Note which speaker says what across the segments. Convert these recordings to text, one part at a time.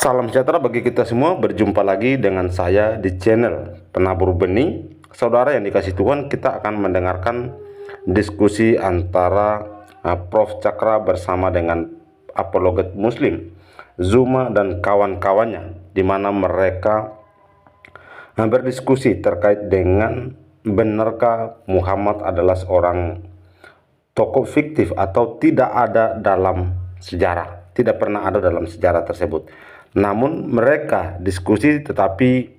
Speaker 1: Salam sejahtera bagi kita semua, berjumpa lagi dengan saya di channel Penabur Benih. Saudara yang dikasih Tuhan, kita akan mendengarkan diskusi antara Prof. Cakra bersama dengan apologet muslim Zuma dan kawan-kawannya, di mana mereka berdiskusi terkait dengan benarkah Muhammad adalah seorang tokoh fiktif atau tidak ada dalam sejarah, tidak pernah ada dalam sejarah tersebut. Namun mereka diskusi, tetapi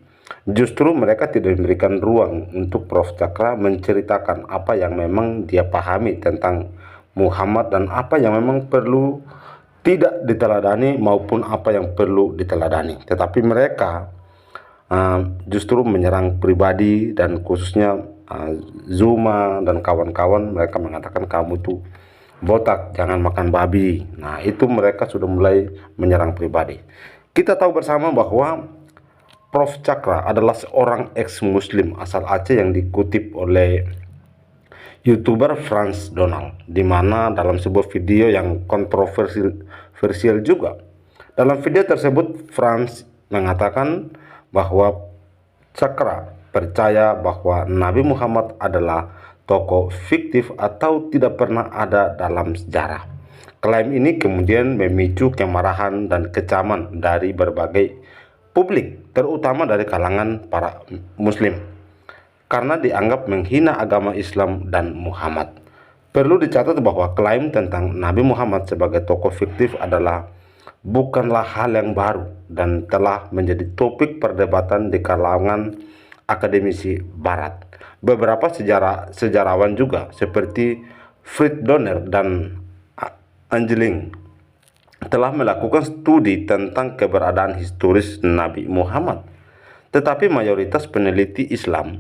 Speaker 1: justru mereka tidak memberikan ruang untuk Prof. Cakra menceritakan apa yang memang dia pahami tentang Muhammad dan apa yang memang perlu tidak diteladani maupun apa yang perlu diteladani. Tetapi mereka justru menyerang pribadi, dan khususnya Zuma dan kawan-kawan. Mereka mengatakan kamu tuh botak, jangan makan babi. Nah, itu mereka sudah mulai menyerang pribadi. Kita tahu bersama bahwa Prof. Cakra adalah seorang ex-muslim asal Aceh yang dikutip oleh YouTuber Frans Donald, di mana dalam sebuah video yang kontroversial juga. Dalam video tersebut, Frans mengatakan bahwa Cakra percaya bahwa Nabi Muhammad adalah tokoh fiktif atau tidak pernah ada dalam sejarah. Klaim ini kemudian memicu kemarahan dan kecaman dari berbagai publik, terutama dari kalangan para muslim, karena dianggap menghina agama Islam dan Muhammad. Perlu dicatat bahwa klaim tentang Nabi Muhammad sebagai tokoh fiktif adalah bukanlah hal yang baru dan telah menjadi topik perdebatan di kalangan akademisi barat. Beberapa sejarawan juga seperti Fritz Donner dan Angeling telah melakukan studi tentang keberadaan historis Nabi Muhammad. Tetapi mayoritas peneliti Islam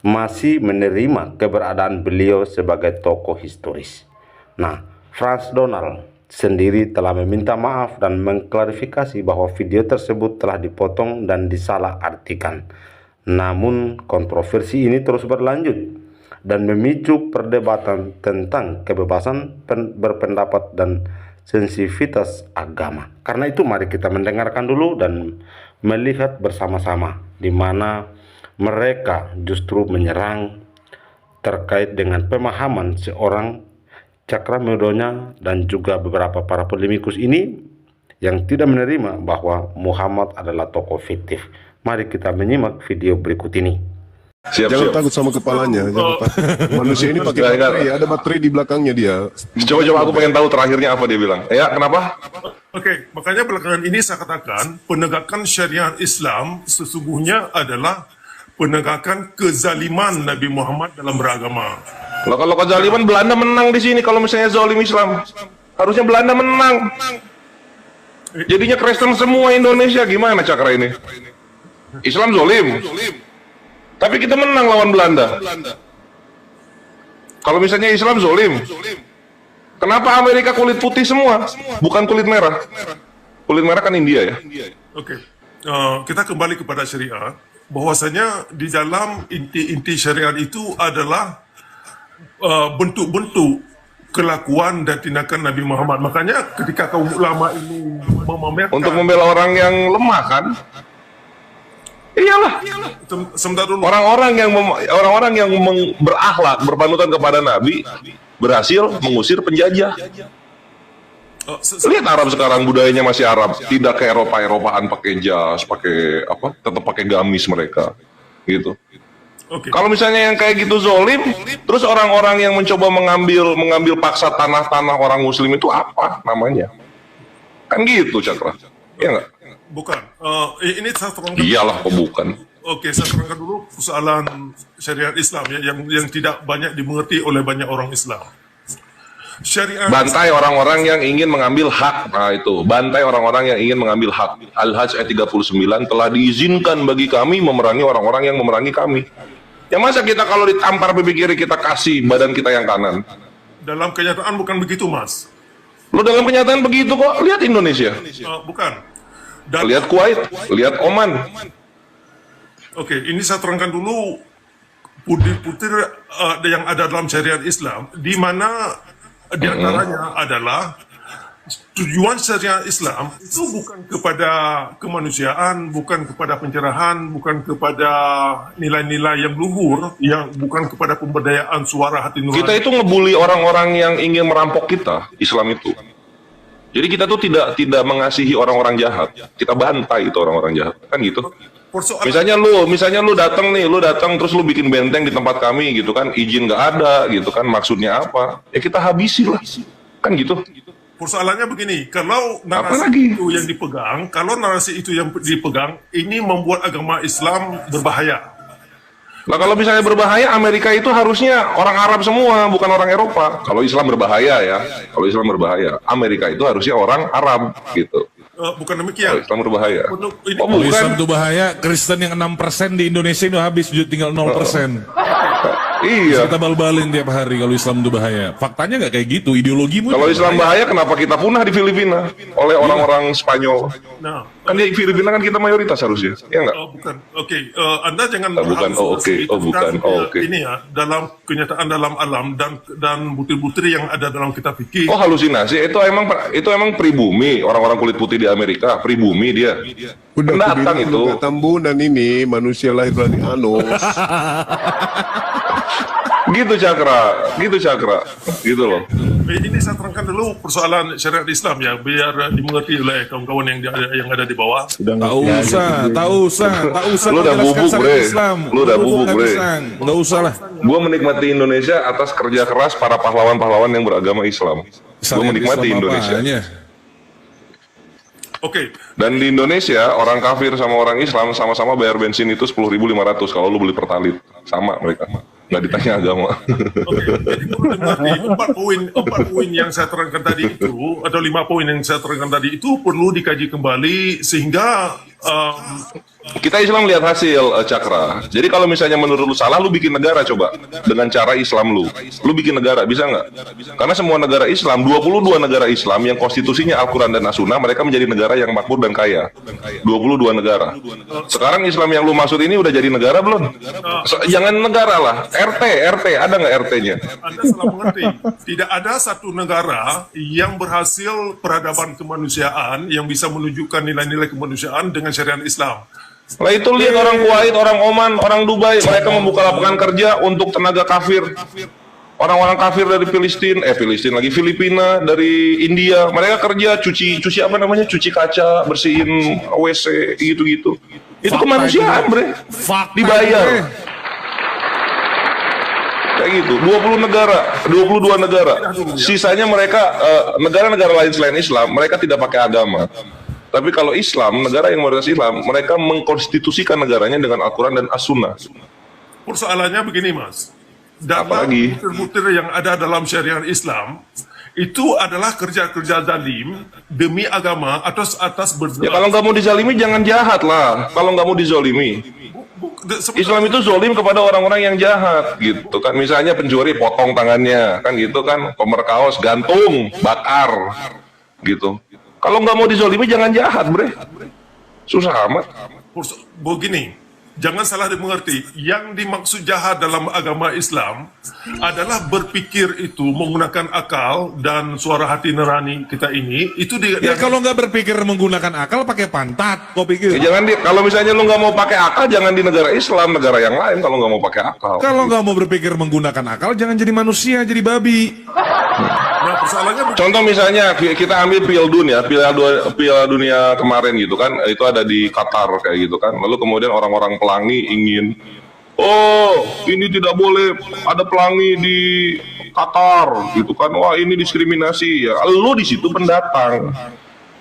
Speaker 1: masih menerima keberadaan beliau sebagai tokoh historis. Nah, Frans Donald sendiri telah meminta maaf dan mengklarifikasi bahwa video tersebut telah dipotong dan disalah-artikan. Namun kontroversi ini terus berlanjut dan memicu perdebatan tentang kebebasan berpendapat dan sensitivitas agama. Karena itu mari kita mendengarkan dulu dan melihat bersama-sama di mana mereka justru menyerang terkait dengan pemahaman seorang Cakra Medonya dan juga beberapa para polemikus ini yang tidak menerima bahwa Muhammad adalah tokoh fiktif. Mari kita menyimak video berikut ini.
Speaker 2: Jangan takut sama kepalanya, jangan takut. Manusia ini pakai baterai, ada baterai di belakangnya dia.
Speaker 3: Coba aku pengen tahu terakhirnya apa dia bilang. Ya, kenapa?
Speaker 4: Oke, makanya belakangan ini saya katakan penegakan syariat Islam sesungguhnya adalah penegakan kezaliman Nabi Muhammad dalam beragama.
Speaker 3: Kalau kezaliman Belanda menang di sini kalau misalnya zalim Islam. Harusnya Belanda menang. Jadinya Kristen semua Indonesia, gimana Cakra ini? Islam zalim. Tapi kita menang lawan Belanda. Kalau misalnya Islam zalim, kenapa Amerika kulit putih semua, bukan kulit merah? Kulit merah kan India ya.
Speaker 4: Oke, kita kembali kepada syariat. Bahwasanya di dalam inti-inti syariat itu adalah bentuk-bentuk kelakuan dan tindakan Nabi Muhammad. Makanya ketika kaum ulama ini memamerkan
Speaker 3: Untuk membela orang yang lemah kan? Iyalah.
Speaker 4: Sebentar dulu.
Speaker 3: Orang-orang yang berakhlak, berpanutan kepada Nabi berhasil mengusir penjajah. Lihat Arab sekarang, budayanya masih Arab, tidak ke Eropaan pakai jas, pakai apa? Tetap pakai gamis mereka, gitu.
Speaker 4: Oke.
Speaker 3: Kalau misalnya yang kayak gitu zolim, terus orang-orang yang mencoba mengambil paksa tanah-tanah orang Muslim itu apa namanya? Kan gitu, Cakra. Iya nggak?
Speaker 4: Bukan. Ini saya terangkan.
Speaker 3: Iyalah, kok bukan.
Speaker 4: Oke, saya terangkan dulu persoalan syariat Islam ya, yang tidak banyak dimengerti oleh banyak orang Islam. Syariat
Speaker 3: Bantai orang-orang yang ingin mengambil hak. Nah itu, bantai orang-orang yang ingin mengambil hak. Al-Hajj ayat 39, telah diizinkan bagi kami memerangi orang-orang yang memerangi kami. Ya masa kita kalau ditampar pipi kiri kita kasih badan kita yang kanan?
Speaker 4: dalam kenyataan bukan begitu, Mas.
Speaker 3: Lo dalam kenyataan begitu kok. Lihat Indonesia.
Speaker 4: Bukan.
Speaker 3: Lihat Kuwait, lihat Oman.
Speaker 4: Oke, ini saya terangkan dulu putih-putih yang ada dalam syariat Islam, di mana di antaranya adalah tujuan syariat Islam itu bukan kepada kemanusiaan, bukan kepada pencerahan, bukan kepada nilai-nilai yang luhur, yang bukan kepada pemberdayaan suara hati nurani.
Speaker 3: Kita itu ngebully orang-orang yang ingin merampok kita, Islam itu. Jadi kita tuh tidak mengasihi orang-orang jahat. Kita bantai itu orang-orang jahat. Kan gitu. Misalnya lu datang terus lu bikin benteng di tempat kami gitu kan, izin nggak ada gitu kan, maksudnya apa? Ya kita habisi lah. Kan gitu.
Speaker 4: Persoalannya begini, kalau narasi itu yang dipegang, ini membuat agama Islam berbahaya.
Speaker 3: Nah kalau misalnya berbahaya, Amerika itu harusnya orang Arab semua, bukan orang Eropa. Kalau Islam berbahaya ya, Amerika itu harusnya orang Arab gitu.
Speaker 4: Bukan demikian.
Speaker 3: Islam berbahaya.
Speaker 5: Kalau Islam itu bahaya, Kristen yang 6% di Indonesia itu habis, tinggal 0%.
Speaker 3: Iya.
Speaker 5: Kita bal-balin tiap hari kalau Islam itu bahaya. Faktanya nggak kayak gitu, ideologimu.
Speaker 3: Kalau Islam bahaya, kenapa kita punah di Filipina oleh orang-orang Spanyol?
Speaker 4: Nah,
Speaker 3: Kan di Filipina kan kita mayoritas harusnya, ya nggak?
Speaker 4: bukan. Oke, Anda jangan
Speaker 3: bukan. Oke.
Speaker 4: Ini ya, dalam kenyataan dalam alam dan butir-butir yang ada dalam kitab fikih.
Speaker 3: Oh halusinasi, itu emang pribumi, orang-orang kulit putih di Amerika, pribumi dia.
Speaker 2: Udah
Speaker 3: Pendatang
Speaker 2: aku bilang,
Speaker 3: itu.
Speaker 2: nggak tambunan ini manusia lahir dari anus.
Speaker 3: Gitu cakra, gitu loh.
Speaker 4: Ini saya terangkan dulu persoalan syariat Islam ya, biar dimengerti oleh kawan-kawan yang ada di bawah.
Speaker 5: Tak usah.
Speaker 3: Lu udah
Speaker 5: menjelaskan
Speaker 3: bubuk,
Speaker 5: syariat
Speaker 3: bre.
Speaker 5: Islam.
Speaker 3: Lu udah bubuk, bre.
Speaker 5: Nggak usah lah.
Speaker 3: Gua menikmati Indonesia atas kerja keras para pahlawan-pahlawan yang beragama Islam. Gua
Speaker 5: Syariat
Speaker 3: menikmati
Speaker 5: Islam
Speaker 3: Indonesia.
Speaker 5: apanya?
Speaker 4: Oke,
Speaker 3: Dan di Indonesia, orang kafir sama orang Islam sama-sama bayar bensin itu 10.500 kalau lu beli Pertalite. Sama mereka. Nggak ditanya agama.
Speaker 4: Oke, jadi perlu dimengerti empat poin yang saya terangkan tadi itu, atau 5 poin yang saya terangkan tadi itu perlu dikaji kembali sehingga
Speaker 3: Kita Islam lihat hasil, Cakra. Jadi kalau misalnya menurut lu salah, lu bikin negara coba. Dengan cara Islam lu. Lu bikin negara, bisa nggak? Karena semua negara Islam, 22 negara Islam yang konstitusinya Al-Quran dan As-Sunnah, mereka menjadi negara yang makmur dan kaya. 22 negara. Sekarang Islam yang lu maksud ini udah jadi negara belum? Jangan negara lah. RT, ada nggak RT-nya?
Speaker 4: Anda salah mengerti. Tidak ada satu negara yang berhasil peradaban kemanusiaan yang bisa menunjukkan nilai-nilai kemanusiaan dengan syariat Islam.
Speaker 3: Nah itu lihat orang Kuwait, orang Oman, orang Dubai, mereka membuka lapangan kerja untuk tenaga kafir. Orang-orang kafir dari Filipina, dari India, mereka kerja cuci apa namanya, cuci kaca, bersihin WC, gitu-gitu. Itu kemanusiaan, bre. Dibayar. Kayak gitu. 22 negara. Sisanya mereka negara-negara lain selain Islam, mereka tidak pakai agama. Tapi kalau Islam, negara yang mayoritas Islam, mereka mengkonstitusikan negaranya dengan Al-Quran dan As-Sunnah.
Speaker 4: Persoalannya begini, Mas. Dalam
Speaker 3: Apalagi?
Speaker 4: butir-butir yang ada dalam syariat Islam, itu adalah kerja-kerja zalim demi agama atas
Speaker 3: Ya kalau nggak mau dizalimi, jangan jahat lah. Kalau nggak mau dizolimi. Islam itu zolim kepada orang-orang yang jahat, gitu kan. Misalnya pencuri, potong tangannya, kan gitu kan. Komer kaos, gantung, bakar, gitu. Kalau nggak mau dizolimi, jangan jahat, bre. Susah amat.
Speaker 4: Begini, jangan salah dimengerti. Yang dimaksud jahat dalam agama Islam adalah berpikir itu menggunakan akal dan suara hati nurani kita ini. Itu
Speaker 5: Ya kalau nggak berpikir menggunakan akal, pakai pantat. Kau pikir?
Speaker 3: Ya, jangan kalau misalnya lu nggak mau pakai akal, jangan di negara Islam, negara yang lain kalau nggak mau pakai akal.
Speaker 5: Kalau nggak mau berpikir menggunakan akal, jangan jadi manusia, jadi babi.
Speaker 4: Nah, persoalannya
Speaker 3: Contoh misalnya kita ambil Piala Dunia kemarin gitu kan, itu ada di Qatar kayak gitu kan. Lalu kemudian orang-orang pelangi ingin, oh ini tidak boleh ada pelangi di Qatar gitu kan. Wah ini diskriminasi ya. Lu di situ pendatang.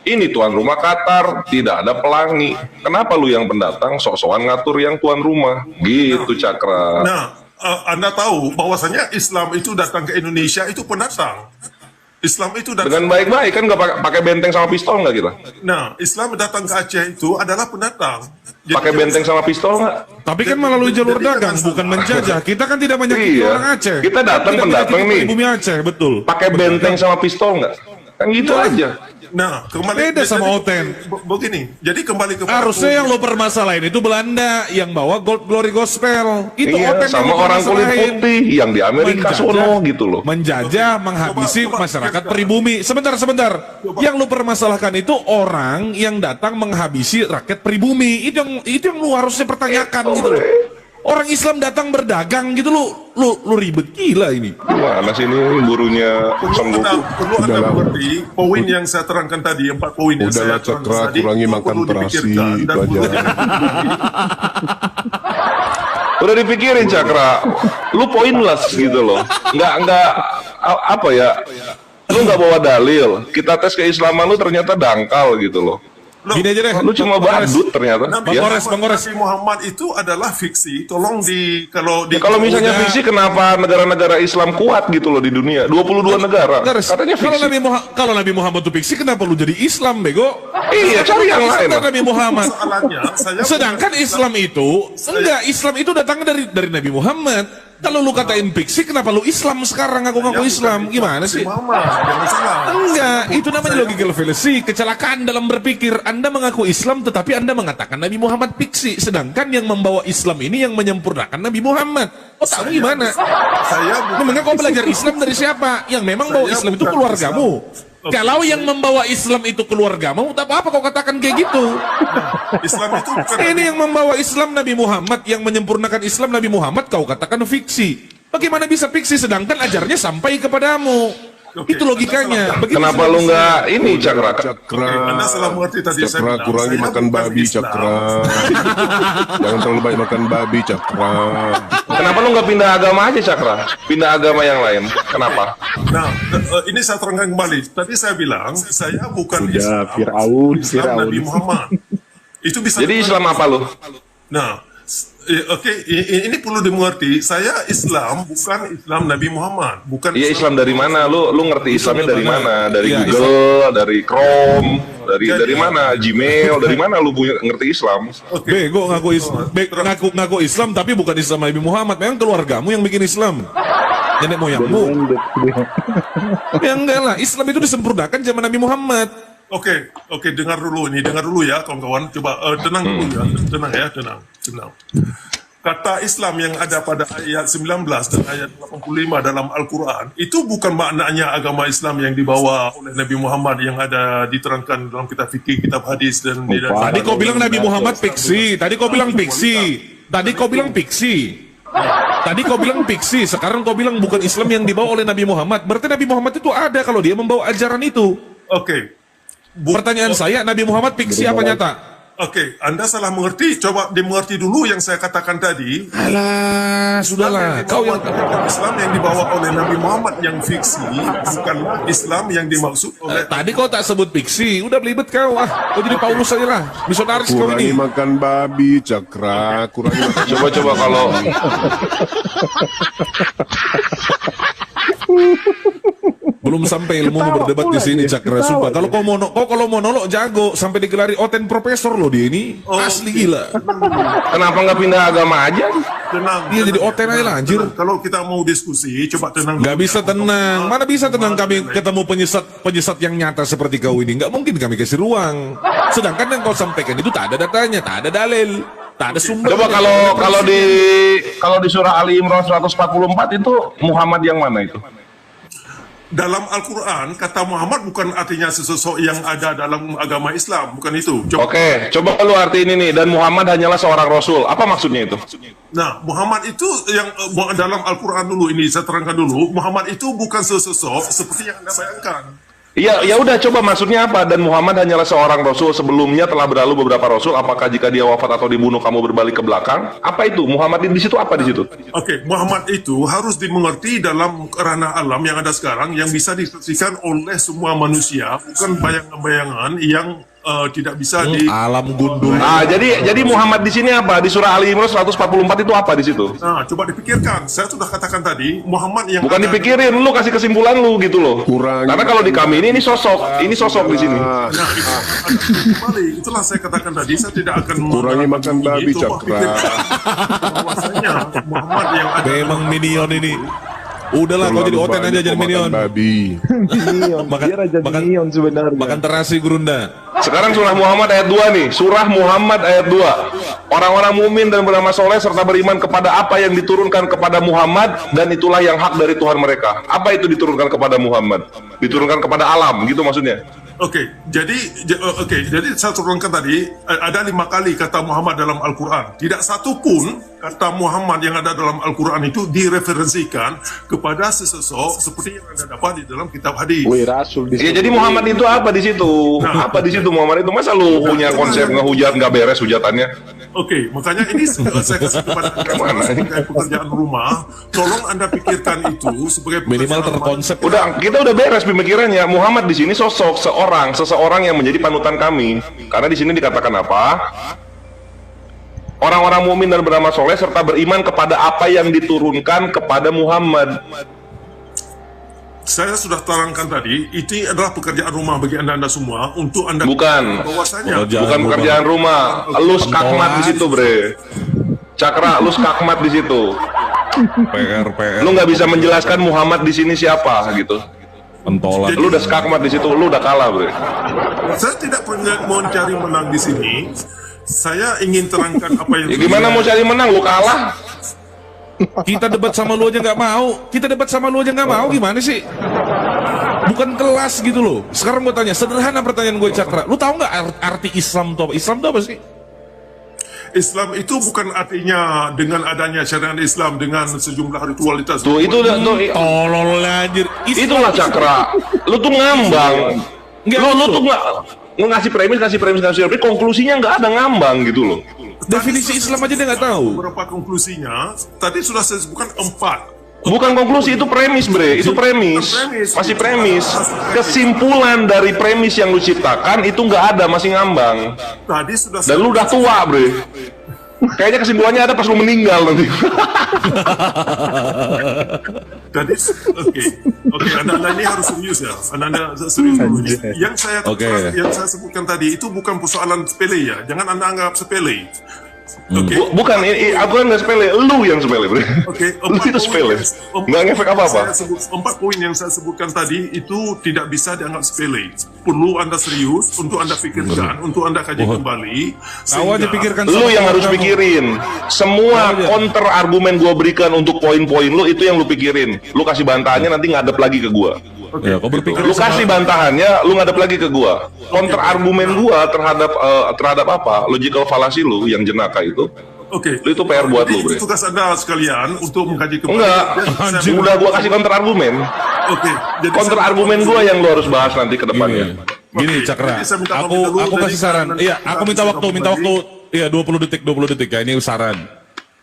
Speaker 3: Ini tuan rumah Qatar, tidak ada pelangi. Kenapa lu yang pendatang sok-sokan ngatur yang tuan rumah? Gitu Cakra.
Speaker 4: Anda tahu bahwasanya Islam itu datang ke Indonesia itu pendatang. Islam itu datang
Speaker 3: Dengan baik-baik kan, nggak pakai benteng sama pistol nggak kita?
Speaker 4: Nah, Islam datang ke Aceh itu adalah pendatang. Jadi
Speaker 3: Pakai benteng sama pistol nggak?
Speaker 5: Tapi kan melalui jalur dagang, bukan menjajah. Kita kan tidak menyakiti
Speaker 3: Iya.
Speaker 5: orang Aceh.
Speaker 3: Kita datang
Speaker 5: Tidak
Speaker 3: pendatang
Speaker 5: menyakiti
Speaker 3: nih.
Speaker 5: pribumi Aceh, betul.
Speaker 3: Pakai benteng sama pistol nggak? Kan gitu aja.
Speaker 4: Nah, kembali
Speaker 5: Beda sama
Speaker 4: jadi-
Speaker 5: Oten.
Speaker 4: Begini, jadi kembali ke
Speaker 5: Harusnya yang lo permasalahin itu Belanda yang bawa Gold Glory Gospel. Itu
Speaker 3: Iya,
Speaker 5: Oten yang
Speaker 3: sama
Speaker 5: lo
Speaker 3: orang kulit
Speaker 5: permasalahin.
Speaker 3: putih yang di Amerika sono gitu loh.
Speaker 5: Menjajah, menghabisi
Speaker 4: Coba,
Speaker 5: masyarakat
Speaker 4: coba.
Speaker 5: pribumi. Sebentar. Yang lu permasalahkan itu orang yang datang menghabisi rakyat pribumi. Itu yang lu harusnya pertanyakan gitu loh. Orang Islam datang berdagang gitu lu ribet gila ini.
Speaker 3: Gimana sih ini burunya Son Goku?
Speaker 4: perlu Anda
Speaker 2: Udahlah.
Speaker 4: mengerti poin yang saya terangkan tadi, 4 poin yang
Speaker 2: Udahlah,
Speaker 4: saya terangkan
Speaker 2: Cakra,
Speaker 4: tadi,
Speaker 2: kurangi
Speaker 4: itu
Speaker 2: makan
Speaker 4: perlu
Speaker 2: terasi,
Speaker 4: dipikirkan
Speaker 2: itu
Speaker 4: dan
Speaker 2: aja.
Speaker 4: perlu
Speaker 3: Udah dipikirin Cakra, lu pointless gitu loh. Nggak apa ya? Lu nggak bawa dalil. Kita tes keislaman lu ternyata dangkal gitu loh.
Speaker 4: Loh,
Speaker 5: Gini aja deh.
Speaker 3: Lu cuma
Speaker 5: Bang Gores.
Speaker 3: badut ternyata.
Speaker 4: Nabi,
Speaker 3: Ya.
Speaker 5: Bang Gores.
Speaker 4: Nabi Muhammad itu adalah fiksi. Tolong kalau
Speaker 3: Ya, kalau misalnya
Speaker 5: Udah.
Speaker 3: fiksi, kenapa negara-negara Islam kuat gitu loh di dunia? 22 negara.
Speaker 5: Gores,
Speaker 3: Katanya
Speaker 5: kalau
Speaker 3: fiksi.
Speaker 5: kalau Nabi Muhammad itu fiksi, kenapa lu jadi Islam, bego?
Speaker 3: Iya, cari yang lain.
Speaker 5: Islam Nabi Muhammad.
Speaker 4: soalannya saya
Speaker 5: Sedangkan Islam itu Islam itu datangnya dari Nabi Muhammad. Kalau lu katain fiksi, kenapa lu Islam sekarang ngaku-ngaku Islam? Gimana sih?
Speaker 4: Muhammad, jangan salah.
Speaker 5: Enggak, itu namanya logical fallacy, kecelakaan dalam berpikir. Anda mengaku Islam tetapi Anda mengatakan Nabi Muhammad fiksi, sedangkan yang membawa Islam ini yang menyempurnakan Nabi Muhammad. Oh, tahu gimana?
Speaker 4: Saya
Speaker 5: Memangnya kau belajar Islam dari siapa? Yang memang bawa Islam itu keluargamu. Kalau yang membawa Islam itu keluargamu, tak apa kau katakan kayak gitu.
Speaker 4: Islam itu bukan
Speaker 5: Ini yang membawa Islam Nabi Muhammad, yang menyempurnakan Islam Nabi Muhammad, kau katakan fiksi. Bagaimana bisa fiksi sedangkan ajarnya sampai kepadamu?
Speaker 4: Oke,
Speaker 5: Itu logikanya. Begitu
Speaker 3: Kenapa
Speaker 5: sudah
Speaker 3: lu
Speaker 5: bisa.
Speaker 3: nggak ini Cakra?
Speaker 2: Cakra,
Speaker 4: Anda salah mengerti tadi saya
Speaker 2: Cakra
Speaker 4: bilang,
Speaker 2: kurangi
Speaker 4: saya
Speaker 2: makan
Speaker 4: bukan
Speaker 2: babi,
Speaker 4: Islam.
Speaker 2: Cakra. Jangan terlalu banyak makan babi, Cakra.
Speaker 3: Kenapa lu nggak pindah agama aja Cakra? Pindah agama yang lain. Kenapa?
Speaker 4: Nah, ini saya terangkan kembali. Tadi saya bilang, saya bukan
Speaker 6: Sudah,
Speaker 4: Islam.
Speaker 6: Fir'aun,
Speaker 4: Islam
Speaker 6: Fir'aun.
Speaker 4: Nabi Muhammad. Itu bisa
Speaker 3: Jadi Islam apa lu?
Speaker 4: Nah, oke, ini perlu dimengerti. Saya Islam bukan Islam Nabi Muhammad, bukan
Speaker 3: Iya, Islam dari mana? Lu ngerti Islamnya dari mana? Dari
Speaker 5: Iya,
Speaker 3: Google, dari Chrome, dari mana? Gmail, dari mana lu punya ngerti Islam?
Speaker 4: Oke.
Speaker 5: Bego ngaku Islam tapi bukan Islam Nabi Muhammad. Memang keluargamu yang bikin Islam. Nenek moyangmu. Ya enggak lah, Islam itu disempurnakan zaman Nabi Muhammad.
Speaker 4: Oke, dengar dulu ya kawan-kawan. Coba tenang dulu ya, tenang. Kata Islam yang ada pada ayat 19 dan ayat 85 dalam Al-Quran, itu bukan maknanya agama Islam yang dibawa oleh Nabi Muhammad yang ada diterangkan dalam kitab fikih, kitab hadis, dan
Speaker 5: Tadi kau bilang Nabi Muhammad fiksi. Tadi kau bilang fiksi. Sekarang kau bilang bukan Islam yang dibawa oleh Nabi Muhammad. Berarti Nabi Muhammad itu ada kalau dia membawa ajaran itu.
Speaker 4: Oke.
Speaker 5: Pertanyaan saya, Nabi Muhammad fiksi apa nyata?
Speaker 4: Oke, Anda salah mengerti. Coba dimengerti dulu yang saya katakan tadi.
Speaker 5: Alah, sudahlah. Kau yang
Speaker 4: Islam yang dibawa oleh Nabi Muhammad yang fiksi, bukanlah Islam yang dimaksud oleh
Speaker 5: tadi kau tak sebut fiksi. Udah belibet kau. Kau jadi Paulus saja lah. Misionaris kau
Speaker 2: Kurangi
Speaker 5: ini.
Speaker 2: makan babi, Cakra. Kurangi makan
Speaker 3: Coba kalau
Speaker 5: Belum sampai ilmu berdebat di sini, Cakra. Sumpah. Kalau kau monolog jago sampai digelari Oten Profesor loh dia ini. Asli gila.
Speaker 3: kenapa nggak pindah agama aja?
Speaker 4: tenang.
Speaker 5: Iya, jadi Oten aja lah, anjir.
Speaker 4: Tenang. Kalau kita mau diskusi, coba tenang.
Speaker 5: Nggak bisa tenang. Mana bisa tenang kami ketemu penyesat yang nyata seperti kau ini. Nggak mungkin kami kasih ruang. Sedangkan yang kau sampaikan itu tak ada datanya, tak ada dalil, tak ada sumber.
Speaker 3: Coba kalau di surah Ali Imran 144 itu Muhammad yang mana itu?
Speaker 4: Dalam Al-Quran, kata Muhammad bukan artinya sesosok yang ada dalam agama Islam, bukan itu.
Speaker 3: Oke, coba lu arti ini nih, dan Muhammad hanyalah seorang rasul. Apa maksudnya itu?
Speaker 4: Nah, Muhammad itu yang dalam Al-Quran dulu ini saya terangkan dulu. Muhammad itu bukan sesosok seperti yang Anda bayangkan.
Speaker 3: Iya, ya udah coba maksudnya apa? Dan Muhammad hanyalah seorang rasul, sebelumnya telah berlalu beberapa rasul. Apakah jika dia wafat atau dibunuh kamu berbalik ke belakang? Apa itu? Muhammad di situ apa di situ?
Speaker 4: Oke, Muhammad itu harus dimengerti dalam ranah alam yang ada sekarang yang bisa disaksikan oleh semua manusia, bukan bayangan-bayangan yang tidak bisa
Speaker 5: Alam gundul.
Speaker 3: Ah, jadi Muhammad di sini apa? Di surah Ali Imran 144 itu apa di situ?
Speaker 4: Nah, coba dipikirkan. Saya sudah katakan tadi, Muhammad yang
Speaker 3: Bukan
Speaker 4: ada-
Speaker 3: dipikirin, lu kasih kesimpulan lu gitu loh.
Speaker 2: Kurang.
Speaker 3: Karena kalau di kami ini sosok di sini.
Speaker 4: Nah, kembali, itulah saya katakan tadi, saya tidak akan
Speaker 2: Kurangi makan babi,
Speaker 4: Coba
Speaker 2: Cakra.
Speaker 4: pikirkan bahwasanya Muhammad yang ada
Speaker 5: Memang minion ini. Udahlah kau jadi
Speaker 2: Terlalu
Speaker 5: oten aja
Speaker 2: banyak
Speaker 5: jadi
Speaker 2: kau
Speaker 5: minion.
Speaker 2: makan babi.
Speaker 6: Minion, dia raja minion sebenarnya.
Speaker 5: Makan terasi Gurunda.
Speaker 3: Sekarang surah Muhammad ayat 2 nih. Surah Muhammad ayat 2. Orang-orang mukmin dan beramal soleh serta beriman kepada apa yang diturunkan kepada Muhammad, dan itulah yang hak dari Tuhan mereka. Apa itu diturunkan kepada Muhammad? Diturunkan kepada alam, gitu maksudnya.
Speaker 4: Jadi saya turunkan tadi ada 5 kali kata Muhammad dalam Al-Quran. Tidak satu pun kata Muhammad yang ada dalam Al-Quran itu direferensikan kepada sesosok seperti yang Anda dapat di dalam kitab hadis.
Speaker 6: Wih, Rasul di
Speaker 3: Ya, jadi Muhammad itu apa di situ? Apa di situ Muhammad itu? Masa lu punya konsep ngehujat nggak beres hujatannya?
Speaker 4: Oke, makanya ini saya kasih kepada Anda sebagai pekerjaan rumah. Tolong Anda pikirkan itu sebagai
Speaker 5: Minimal
Speaker 4: pekerjaan rumah.
Speaker 5: terkonsep.
Speaker 3: Kita udah beres pemikirannya. Muhammad di sini sosok seseorang yang menjadi panutan kami. Karena di sini dikatakan apa? Orang-orang mukmin dan beramal soleh serta beriman kepada apa yang diturunkan kepada Muhammad.
Speaker 4: Saya sudah terangkan tadi, itu adalah pekerjaan rumah bagi Anda semua untuk Anda
Speaker 3: Bukan.
Speaker 4: bahwasanya
Speaker 3: Bukan pekerjaan rumah. Lu skakmat di situ, bre. Cakra, lu skakmat di situ.
Speaker 5: PR.
Speaker 3: Lu nggak bisa menjelaskan Muhammad di sini siapa gitu.
Speaker 5: Pentolan.
Speaker 3: Lu udah skakmat di situ, lu udah kalah, bre.
Speaker 4: saya tidak pernah mau cari menang di sini. Saya ingin terangkan apa yang
Speaker 3: Ya gimana mau cari menang? Lu kalah.
Speaker 5: Kita debat sama lu aja nggak mau. Gimana sih? Bukan kelas gitu loh. Sekarang gue tanya, sederhana pertanyaan gue Cakra. Lu tahu nggak arti Islam itu apa? Islam itu apa sih?
Speaker 4: Islam itu bukan artinya dengan adanya syariat Islam dengan sejumlah ritualitas.
Speaker 3: Tuh itu udah tuh.
Speaker 5: Tolol anjir.
Speaker 3: Itulah Cakra. Lu tuh ngambang. Lu tuh ngasih premis, tapi konklusinya nggak ada, ngambang gitu loh.
Speaker 5: Definisi Islam aja dia nggak tahu.
Speaker 4: Berapa konklusinya? Tadi sudah saya sebutkan 4.
Speaker 3: Bukan konklusi, itu premis, bre. Itu premis. Masih premis. Kesimpulan dari premis yang lu ciptakan itu nggak ada, masih ngambang.
Speaker 4: Tadi sudah
Speaker 3: Dan lu udah tua, bre. Kayaknya kesimpulannya ada pas lu meninggal nanti.
Speaker 4: Tadi oke, Anda ini harus serius ya. Anda serius dulu. Yang saya sebutkan tadi itu bukan persoalan sepele ya. Jangan Anda anggap sepele. Oke.
Speaker 3: Bukan, aku kan nggak sepele, lu yang sepele, bre.
Speaker 4: Oke,
Speaker 3: Lu itu sepele. Nggak ngefek apa-apa.
Speaker 4: 4 poin yang saya sebutkan tadi itu tidak bisa dianggap sepele. Perlu Anda serius untuk Anda pikirkan, untuk Anda kaji kembali.
Speaker 5: Tahu aja pikirkan.
Speaker 3: Lu yang harus pikirin. Semua counter argumen gua berikan untuk poin-poin lu itu yang lu pikirin. Lu kasih bantahannya nanti ngadep lagi ke gua.
Speaker 5: Ya, kau berpikir
Speaker 3: Lu kasih bantahannya, lu ngadep lagi ke gua. Counter argumen gua terhadap apa? Logical fallacy lu yang jenaka itu.
Speaker 4: Oke.
Speaker 3: Itu PR buat lu, bre.
Speaker 4: Itu tugas Anda sekalian untuk mengkaji kembali.
Speaker 3: Enggak.
Speaker 4: Saya-
Speaker 3: Udah gua kasih counter argumen.
Speaker 4: Oke. Jadi
Speaker 3: Counter
Speaker 4: saya-
Speaker 3: argumen gua yang lu harus bahas nanti ke depannya.
Speaker 5: Gini Cakra,
Speaker 4: Jadi saya minta
Speaker 5: aku
Speaker 4: pamit dulu dari
Speaker 5: kasih saran.
Speaker 4: kanan
Speaker 5: Iya,
Speaker 4: kita
Speaker 5: aku minta
Speaker 4: bisa
Speaker 5: waktu. Iya, 20 detik ya. Ini saran.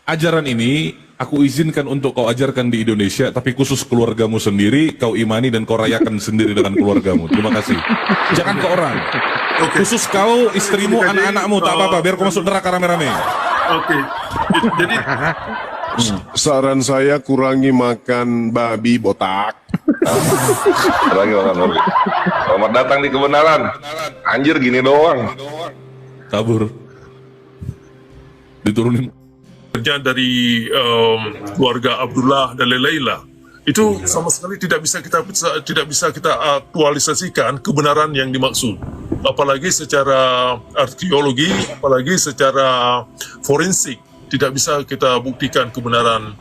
Speaker 5: Ajaran ini aku izinkan untuk kau ajarkan di Indonesia, tapi khusus keluargamu sendiri, kau imani dan kau rayakan sendiri dengan keluargamu. Terima kasih. Jangan ke orang.
Speaker 4: Oke.
Speaker 5: Khusus kau, istrimu,
Speaker 4: Jadi,
Speaker 5: anak-anakmu, tak apa-apa. Biar kau masuk neraka rame-rame.
Speaker 4: Oke. Jadi
Speaker 2: Saran saya kurangi makan babi botak.
Speaker 3: Lagi makan babi. Selamat datang di kebenaran. Anjir gini doang.
Speaker 5: Kabur. Diturunin.
Speaker 4: kerja dari keluarga Abdullah dan Laila itu sama sekali tidak bisa kita aktualisasikan kebenaran yang dimaksud, apalagi secara arkeologi, apalagi secara forensik tidak bisa kita buktikan kebenaran.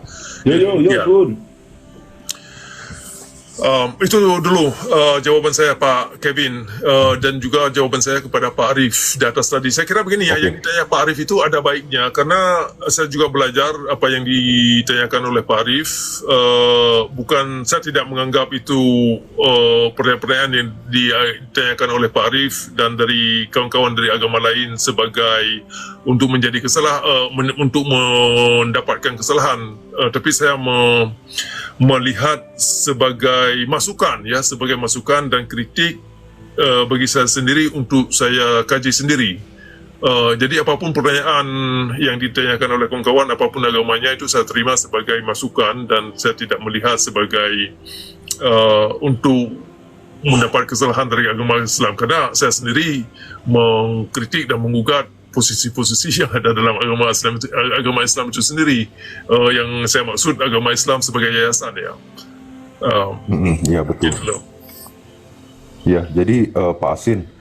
Speaker 4: Itu dulu jawaban saya Pak Kevin, dan juga jawaban saya kepada Pak Arif di atas tadi. Saya kira begini ya, yang ditanya Pak Arif itu ada baiknya, karena saya juga belajar apa yang ditanyakan oleh Pak Arif. Saya tidak menganggap itu pertanyaan yang ditanyakan oleh Pak Arif dan dari kawan-kawan dari agama lain sebagai untuk menjadi untuk mendapatkan kesalahan, tapi saya melihat sebagai masukan dan kritik bagi saya sendiri untuk saya kaji sendiri. Jadi apapun pertanyaan yang ditanyakan oleh kawan-kawan, apapun agamanya, itu saya terima sebagai masukan dan saya tidak melihat sebagai untuk mendapat kesalahan dari agama Islam, karena saya sendiri mengkritik dan menggugat posisi-posisi yang ada dalam agama Islam itu sendiri. Yang saya maksud agama Islam sebagai yayasan ya.
Speaker 7: Ya betul.
Speaker 4: Gitu loh.
Speaker 7: Ya, jadi Pak Asin,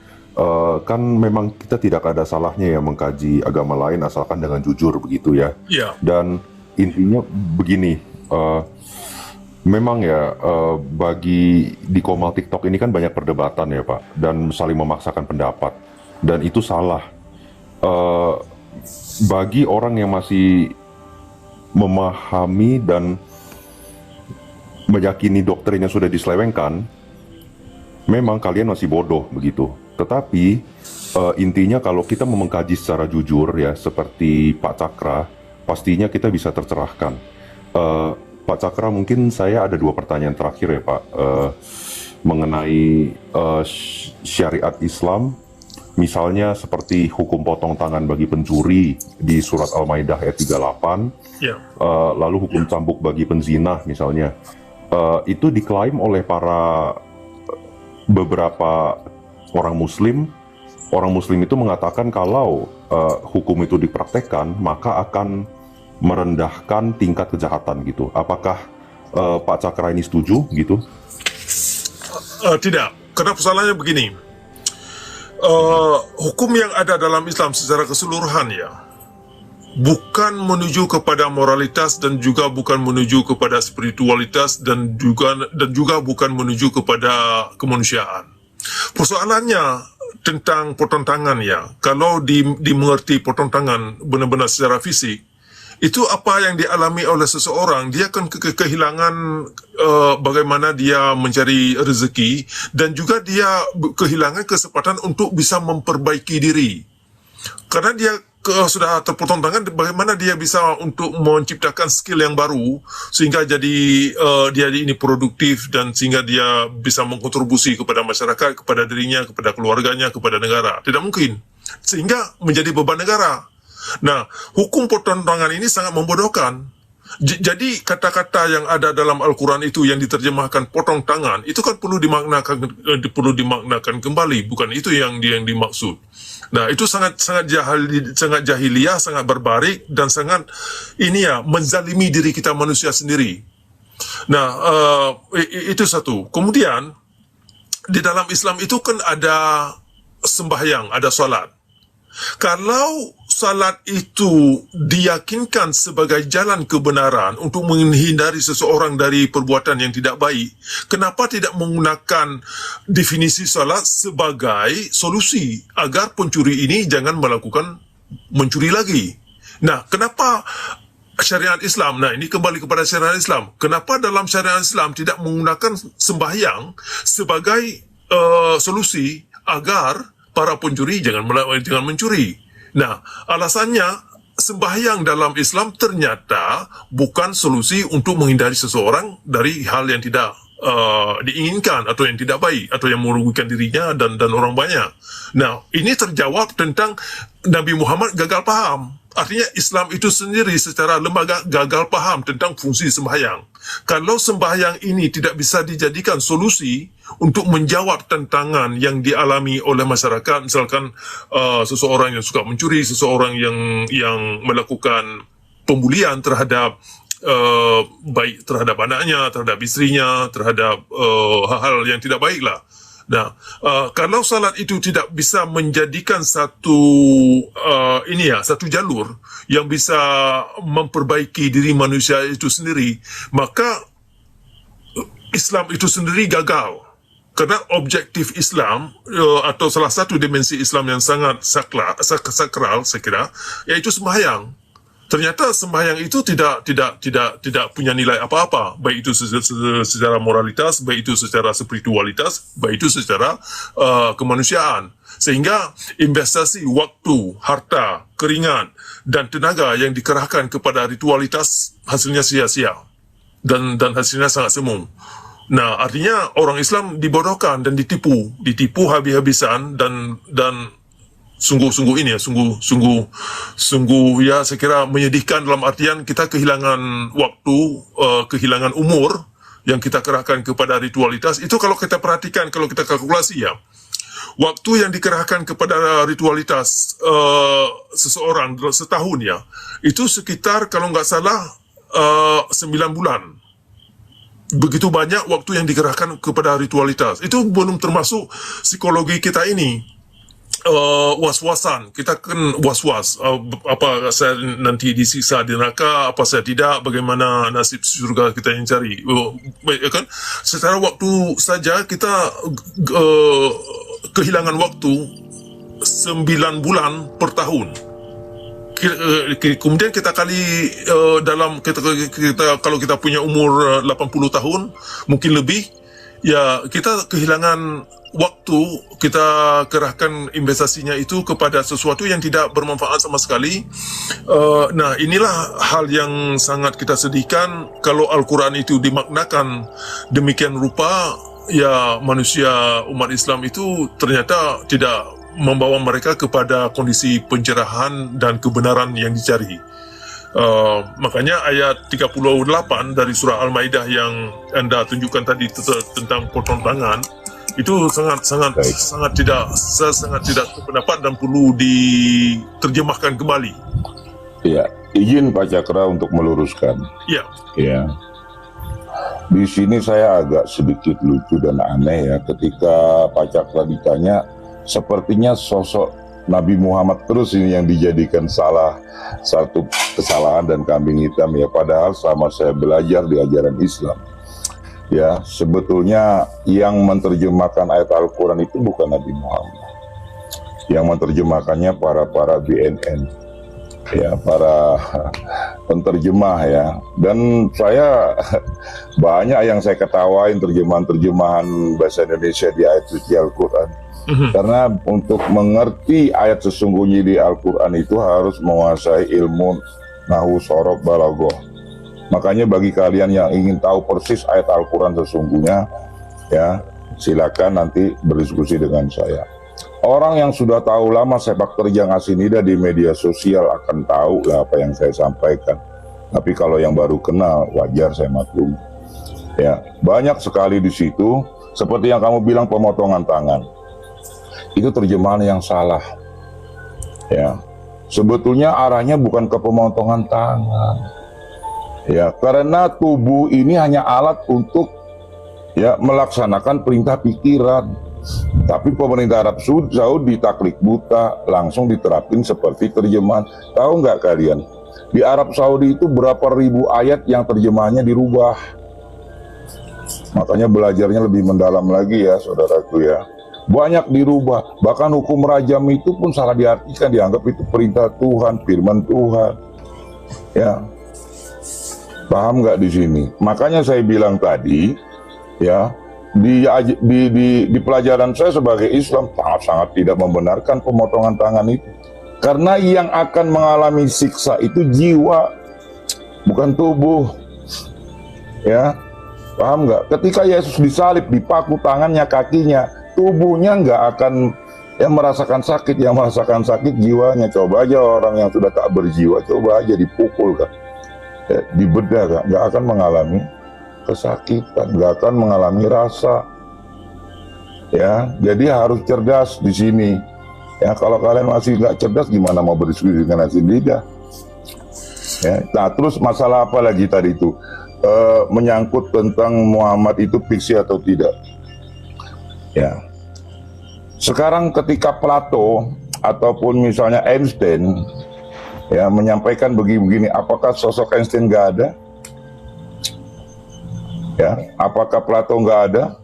Speaker 7: kan memang kita tidak ada salahnya ya mengkaji agama lain asalkan dengan jujur begitu ya.
Speaker 4: Ya.
Speaker 7: Dan intinya begini, memang ya bagi di Komal TikTok ini kan banyak perdebatan ya Pak, dan saling memaksakan pendapat, dan itu salah. Bagi orang yang masih memahami dan meyakini doktrin yang sudah diselewengkan, memang kalian masih bodoh begitu. Tetapi intinya kalau kita mau mengkaji secara jujur ya, seperti Pak Cakra, pastinya kita bisa tercerahkan. Pak Cakra, mungkin saya ada 2 pertanyaan terakhir ya Pak, mengenai syariat Islam, misalnya seperti hukum potong tangan bagi pencuri di surat Al-Maidah ayat 38,
Speaker 4: Ya.
Speaker 7: lalu hukum cambuk bagi penzina misalnya, itu diklaim oleh para beberapa orang Muslim. Orang Muslim itu mengatakan kalau hukum itu dipraktekkan maka akan merendahkan tingkat kejahatan gitu. Apakah Pak Cakra ini setuju gitu?
Speaker 4: Tidak, karena persoalannya begini. Hukum yang ada dalam Islam secara keseluruhan ya, bukan menuju kepada moralitas dan juga bukan menuju kepada spiritualitas dan juga bukan menuju kepada kemanusiaan. Persoalannya tentang potong tangan ya, kalau dimengerti potong tangan benar-benar secara fisik, itu apa yang dialami oleh seseorang, dia akan kehilangan bagaimana dia mencari rezeki, dan juga dia kehilangan kesempatan untuk bisa memperbaiki diri. Karena dia sudah terpotong tangan, bagaimana dia bisa untuk menciptakan skill yang baru sehingga jadi dia ini produktif, dan sehingga dia bisa mengkontribusi kepada masyarakat, kepada dirinya, kepada keluarganya, kepada negara. Tidak mungkin, sehingga menjadi beban negara. Nah, hukum potong tangan ini sangat membodohkan. Jadi kata-kata yang ada dalam Al-Quran itu yang diterjemahkan potong tangan, itu kan perlu dimaknakan kembali, bukan itu yang dimaksud. Nah, itu sangat jahiliyah, sangat barbarik, dan sangat menzalimi diri kita manusia sendiri. Nah, itu satu. Kemudian di dalam Islam itu kan ada sembahyang, ada salat. Kalau salat itu diyakinkan sebagai jalan kebenaran untuk menghindari seseorang dari perbuatan yang tidak baik, kenapa tidak menggunakan definisi salat sebagai solusi agar pencuri ini jangan mencuri lagi? Nah, kenapa syariat Islam, nah ini kembali kepada syariat Islam, kenapa dalam syariat Islam tidak menggunakan sembahyang sebagai solusi agar para pencuri jangan mencuri? Nah, alasannya sembahyang dalam Islam ternyata bukan solusi untuk menghindari seseorang dari hal yang tidak diinginkan atau yang tidak baik atau yang merugikan dirinya dan orang banyak. Nah, ini terjawab tentang Nabi Muhammad gagal paham. Artinya Islam itu sendiri secara lembaga gagal paham tentang fungsi sembahyang. Kalau sembahyang ini tidak bisa dijadikan solusi untuk menjawab tantangan yang dialami oleh masyarakat, misalkan seseorang yang suka mencuri, seseorang yang melakukan pembulian terhadap baik terhadap anaknya, terhadap istrinya, terhadap hal-hal yang tidak baik lah. Nah, kalau salat itu tidak bisa menjadikan satu jalur yang bisa memperbaiki diri manusia itu sendiri, maka Islam itu sendiri gagal. Karena objektif Islam atau salah satu dimensi Islam yang sangat sakral, saya kira, yaitu sembahyang. Ternyata sembahyang itu tidak punya nilai apa-apa, baik itu secara moralitas, baik itu secara spiritualitas, baik itu secara kemanusiaan. Sehingga investasi waktu, harta, keringat, dan tenaga yang dikerahkan kepada ritualitas hasilnya sia-sia dan hasilnya sangat semu. Nah, artinya orang Islam dibodohkan dan ditipu habis-habisan, dan sungguh ya saya kira menyedihkan, dalam artian kita kehilangan waktu, kehilangan umur yang kita kerahkan kepada ritualitas. Itu kalau kita perhatikan, kalau kita kalkulasi ya, waktu yang dikerahkan kepada ritualitas seseorang setahun ya, itu sekitar kalau nggak salah 9 bulan. begitu banyak waktu yang dikerahkan kepada ritualitas. Itu belum termasuk psikologi kita ini. Was-wasan, kita kan was-was, apa saya nanti disiksa di neraka, apa saya tidak, bagaimana nasib surga kita yang cari, ya kan? Secara waktu saja kita kehilangan waktu 9 bulan per tahun. Kemudian kita kali dalam kita kalau kita punya umur 80 tahun mungkin lebih, ya kita kehilangan waktu, kita kerahkan investasinya itu kepada sesuatu yang tidak bermanfaat sama sekali. Nah, inilah hal yang sangat kita sedihkan kalau Al-Quran itu dimaknakan demikian rupa, ya manusia umat Islam itu ternyata tidak membawa mereka kepada kondisi pencerahan dan kebenaran yang dicari. Makanya ayat 38 dari surah Al-Maidah yang Anda tunjukkan tadi tentang potong tangan itu sangat tidak berpendapat dan perlu diterjemahkan kembali.
Speaker 8: Ya, izin Pak Cakra untuk meluruskan.
Speaker 4: Ya.
Speaker 8: Ya. Di sini saya agak sedikit lucu dan aneh ya ketika Pak Cakra ditanya, sepertinya sosok Nabi Muhammad terus ini yang dijadikan satu kesalahan dan kambing hitam ya, padahal sama saya belajar di ajaran Islam ya, sebetulnya yang menerjemahkan ayat Al-Quran itu bukan Nabi Muhammad, yang menerjemahkannya para BNN ya, para penterjemah ya. Dan saya banyak yang saya ketawain terjemahan bahasa Indonesia di ayat suci Al-Quran. Karena untuk mengerti ayat sesungguhnya di Al-Quran itu harus menguasai ilmu nahwu, shorof, balaghah. Makanya bagi kalian yang ingin tahu persis ayat Al-Quran sesungguhnya, ya silakan nanti berdiskusi dengan saya. Orang yang sudah tahu lama sepak terjang Asinida di media sosial akan tahu lah apa yang saya sampaikan. Tapi kalau yang baru kenal, wajar saya maklum. Ya, banyak sekali di situ, seperti yang kamu bilang pemotongan tangan. Itu terjemahan yang salah. Ya, sebetulnya arahnya bukan ke pemotongan tangan. Ya, karena tubuh ini hanya alat untuk ya melaksanakan perintah pikiran. Tapi pemerintah Arab Saudi taklid buta langsung diterapin seperti terjemahan. Tahu nggak kalian? Di Arab Saudi itu berapa ribu ayat yang terjemahannya dirubah. Makanya belajarnya lebih mendalam lagi ya, saudaraku ya. Banyak dirubah, bahkan hukum rajam itu pun salah diartikan, dianggap itu perintah Tuhan, firman Tuhan. Ya, paham nggak di sini? Makanya saya bilang tadi, ya di pelajaran saya sebagai Islam sangat tidak membenarkan pemotongan tangan itu, karena yang akan mengalami siksa itu jiwa, bukan tubuh. Ya, paham nggak? Ketika Yesus disalib, dipaku tangannya, kakinya, tubuhnya nggak akan yang merasakan sakit, yang merasakan sakit jiwanya. Coba aja orang yang sudah tak berjiwa, coba aja dipukul kan, ya, dibedah kan, nggak akan mengalami kesakitan, nggak akan mengalami rasa. Ya, jadi harus cerdas di sini. Ya, kalau kalian masih nggak cerdas, gimana mau berdiskusi dengan Asinida? Ya, nah terus masalah apa lagi tadi itu? Menyangkut tentang Muhammad itu fiksi atau tidak? Ya. Sekarang ketika Plato ataupun misalnya Einstein ya menyampaikan begini, apakah sosok Einstein nggak ada? Ya, apakah Plato nggak ada?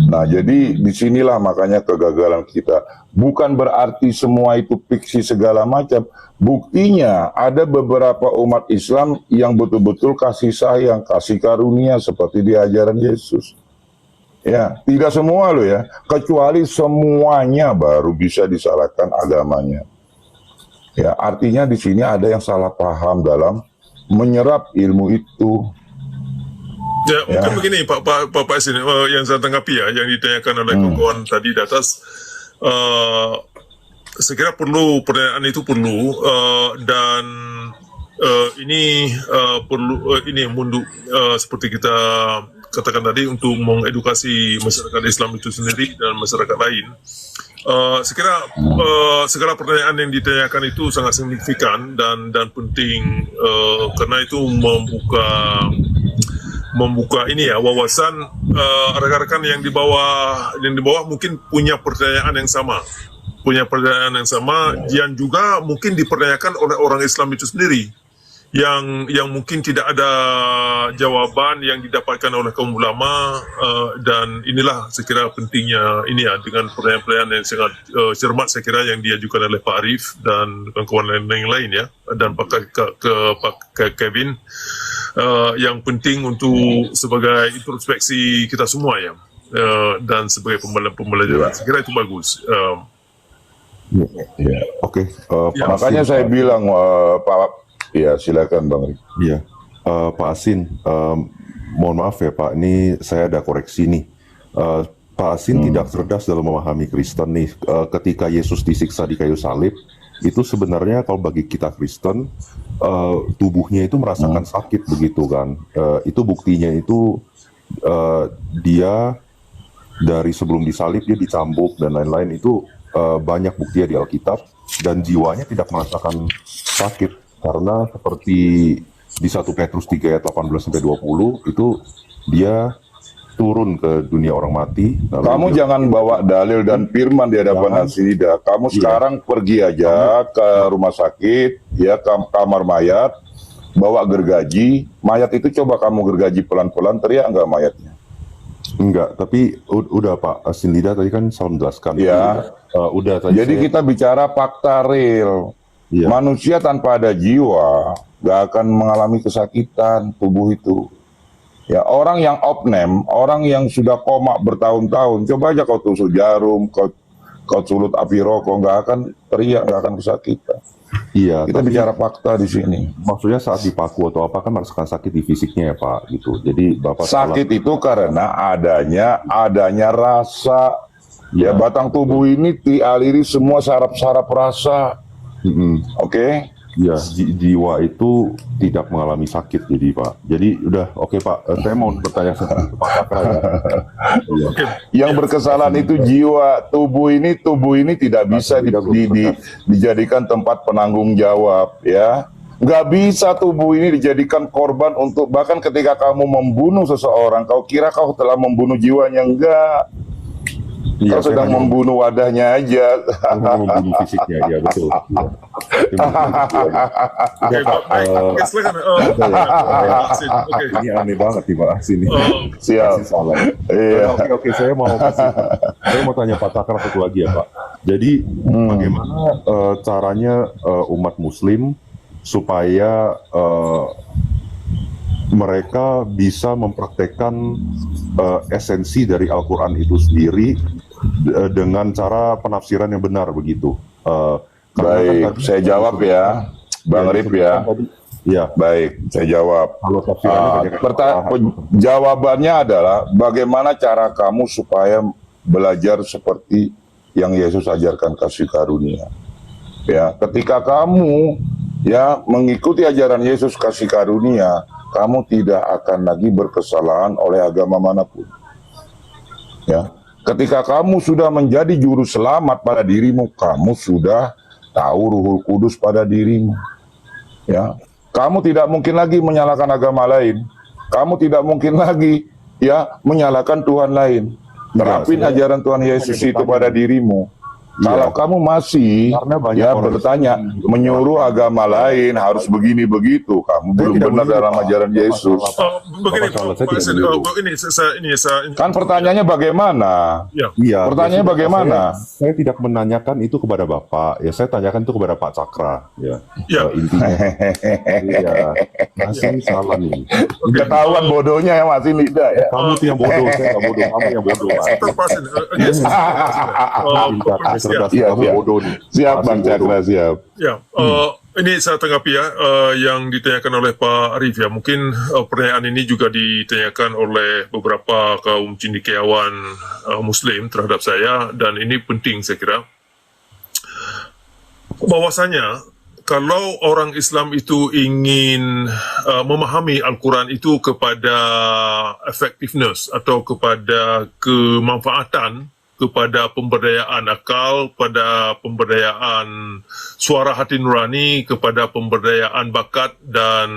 Speaker 8: Nah, jadi disinilah makanya kegagalan kita. Bukan berarti semua itu fiksi segala macam. Buktinya ada beberapa umat Islam yang betul-betul kasih sayang, kasih karunia seperti di ajaran Yesus. Ya, tidak semua loh ya, kecuali semuanya baru bisa disalahkan agamanya. Ya, artinya di sini ada yang salah paham dalam menyerap ilmu itu.
Speaker 4: Ya, mungkin begini Pak Asin, yang saya tanggapi ya, yang ditanyakan oleh kawan tadi di atas, saya kira pertanyaan itu perlu, dan ini perlu ini mundur seperti kita katakan tadi untuk mengedukasi masyarakat Islam itu sendiri dan masyarakat lain. Saya kira segala pertanyaan yang ditanyakan itu sangat signifikan dan penting, karena itu membuka membuka ini ya wawasan rekan-rekan yang di bawah mungkin punya pertanyaan yang sama. Yang juga mungkin dipertanyakan oleh orang Islam itu sendiri, yang mungkin tidak ada jawaban yang didapatkan oleh kaum ulama, dan inilah saya kira pentingnya ini ya, dengan pertanyaan-pertanyaan yang sangat cermat saya kira yang diajukan oleh Pak Arif dan kawan-kawan lain ya, dan Pak Kevin, yang penting untuk sebagai introspeksi kita semua ya, dan sebagai pembelajaran saya kira itu bagus.
Speaker 7: Oke,
Speaker 8: Makanya saya bilang, Pak, ya silakan Bang Rik.
Speaker 7: Iya, Pak Asin, mohon maaf ya Pak, ini saya ada koreksi nih. Pak Asin tidak cerdas dalam memahami Kristen nih. Ketika Yesus disiksa di kayu salib, itu sebenarnya kalau bagi kita Kristen, tubuhnya itu merasakan sakit begitu kan. Itu buktinya itu dia dari sebelum disalib dia dicambuk dan lain-lain, itu banyak buktinya di Alkitab, dan jiwanya tidak merasakan sakit. Karena seperti di 1 Petrus 3 ayat 18-20 itu dia turun ke dunia orang mati.
Speaker 8: Kamu jangan bawa dalil dan firman di hadapan Hasidah. Kamu sekarang pergi aja ke rumah sakit, ya, ke kamar mayat, bawa gergaji. Mayat itu coba kamu gergaji pelan-pelan, teriak nggak mayatnya?
Speaker 7: Enggak, tapi udah Pak Asinida tadi kan saya menjelaskan.
Speaker 8: Ya.
Speaker 7: Udah tadi.
Speaker 8: Jadi kita bicara fakta real.
Speaker 7: Iya.
Speaker 8: Manusia tanpa ada jiwa gak akan mengalami kesakitan tubuh itu. Ya, orang yang opname, orang yang sudah koma bertahun-tahun, coba aja kau tusuk jarum, kau sulut api rokok, gak akan teriak, gak akan kesakitan.
Speaker 7: Iya.
Speaker 8: Kita bicara fakta di sini.
Speaker 7: Maksudnya saat dipaku atau apa kan merasakan sakit di fisiknya ya Pak, gitu. Jadi Bapak
Speaker 8: sakit itu karena adanya rasa. Ya, batang tubuh ini dialiri semua saraf-saraf rasa. Oke.
Speaker 7: Ya, jiwa itu tidak mengalami sakit jadi Pak. Jadi udah oke Pak. Saya mau bertanya ke Pak Cakra ya.
Speaker 8: Yang berkesalahan itu jiwa. Tubuh ini tidak bisa dijadikan tempat penanggung jawab ya. Nggak bisa tubuh ini dijadikan korban untuk, bahkan ketika kamu membunuh seseorang, kau kira kau telah membunuh jiwanya, enggak.
Speaker 7: Iya,
Speaker 8: Kau sedang membunuh wadahnya aja.
Speaker 7: Membunuh fisiknya, ya betul.
Speaker 4: Oke, baik. Silakan. Oke.
Speaker 7: Ini aneh banget nih Pak Asin.
Speaker 8: Siap. Iya.
Speaker 7: Oke, saya mau tanya Pak Cakra satu lagi ya Pak. Jadi bagaimana caranya umat Muslim supaya mereka bisa mempraktekkan esensi dari Al-Quran itu sendiri dengan cara penafsiran yang benar begitu.
Speaker 8: Baik, saya jawab ya, Bang Rif ya.
Speaker 7: Ya.
Speaker 8: Baik, saya jawab.
Speaker 7: Kalau tafsirannya
Speaker 8: jawabannya adalah bagaimana cara kamu supaya belajar seperti yang Yesus ajarkan, kasih karunia. Ya, ketika kamu ya mengikuti ajaran Yesus kasih karunia, kamu tidak akan lagi berkesalahan oleh agama manapun. Ya, ketika kamu sudah menjadi juru selamat pada dirimu, kamu sudah tahu Ruhul Kudus pada dirimu. Ya, kamu tidak mungkin lagi menyalahkan agama lain. Kamu tidak mungkin lagi ya menyalahkan Tuhan lain. Terapin ajaran Tuhan Yesus itu pada dirimu. Kalau kamu masih ya bertanya menyuruh agama lain harus begini begitu, kamu belum benar dalam ajaran Yesus.
Speaker 4: Begini,
Speaker 8: Kan pertanyaannya bagaimana?
Speaker 7: Iya.
Speaker 8: Pertanyaannya bagaimana?
Speaker 7: Saya tidak menanyakan itu kepada Bapak, ya saya tanyakan itu kepada Pak Cakra, ya. Intinya, ya, masih salah nih.
Speaker 8: Ketahuan bodohnya ya masih tidak ya.
Speaker 7: Kamu tuh yang bodoh, saya nggak bodoh, kamu yang bodoh.
Speaker 8: Siap Bang Cakra, siap.
Speaker 4: Ya, ini saya tanggapi ya, yang ditanyakan oleh Pak Arif ya. Mungkin pertanyaan ini juga ditanyakan oleh beberapa kaum cendekiawan Muslim terhadap saya, dan ini penting saya kira. Bahwasanya kalau orang Islam itu ingin memahami Al-Quran itu kepada effectiveness atau kepada kemanfaatan kepada pemberdayaan akal, pada pemberdayaan suara hati nurani, kepada pemberdayaan bakat dan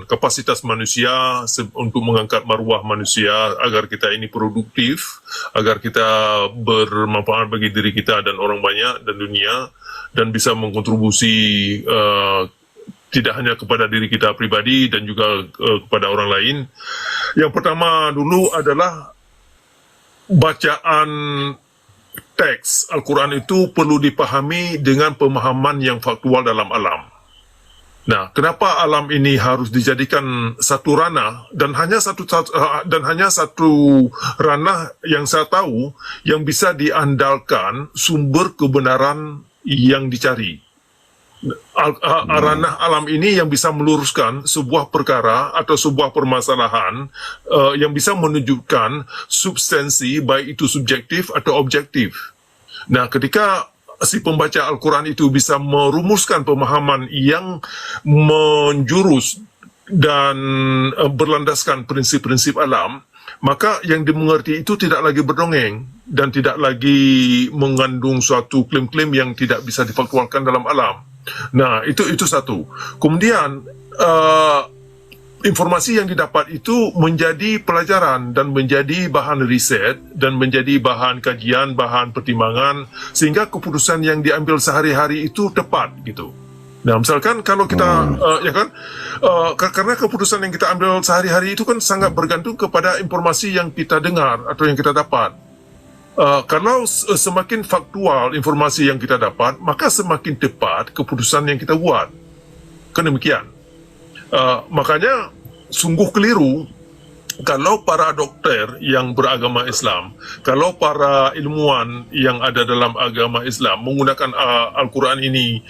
Speaker 4: kapasitas manusia untuk mengangkat maruah manusia agar kita ini produktif, agar kita bermanfaat bagi diri kita dan orang banyak dan dunia, dan bisa mengkontribusi tidak hanya kepada diri kita pribadi dan juga kepada orang lain. Yang pertama dulu adalah bacaan teks Al-Quran itu perlu dipahami dengan pemahaman yang faktual dalam alam. Nah, kenapa alam ini harus dijadikan satu ranah dan hanya satu ranah yang saya tahu yang bisa diandalkan sumber kebenaran yang dicari. Ranah alam ini yang bisa meluruskan sebuah perkara atau sebuah permasalahan yang bisa menunjukkan substansi, baik itu subjektif atau objektif. Nah, ketika si pembaca Al-Quran itu bisa merumuskan pemahaman yang menjurus dan berlandaskan prinsip-prinsip alam, maka yang dimengerti itu tidak lagi berdongeng dan tidak lagi mengandung suatu klaim-klaim yang tidak bisa difaktualkan dalam alam. Nah, itu satu. Kemudian informasi yang didapat itu menjadi pelajaran dan menjadi bahan riset dan menjadi bahan kajian, bahan pertimbangan, sehingga keputusan yang diambil sehari-hari itu tepat gitu. Nah, misalkan kalau kita karena keputusan yang kita ambil sehari-hari itu kan sangat bergantung kepada informasi yang kita dengar atau yang kita dapat. Kalau semakin faktual informasi yang kita dapat, maka semakin tepat keputusan yang kita buat. Kan demikian. Makanya sungguh keliru kalau para dokter yang beragama Islam, kalau para ilmuwan yang ada dalam agama Islam menggunakan Al-Quran ini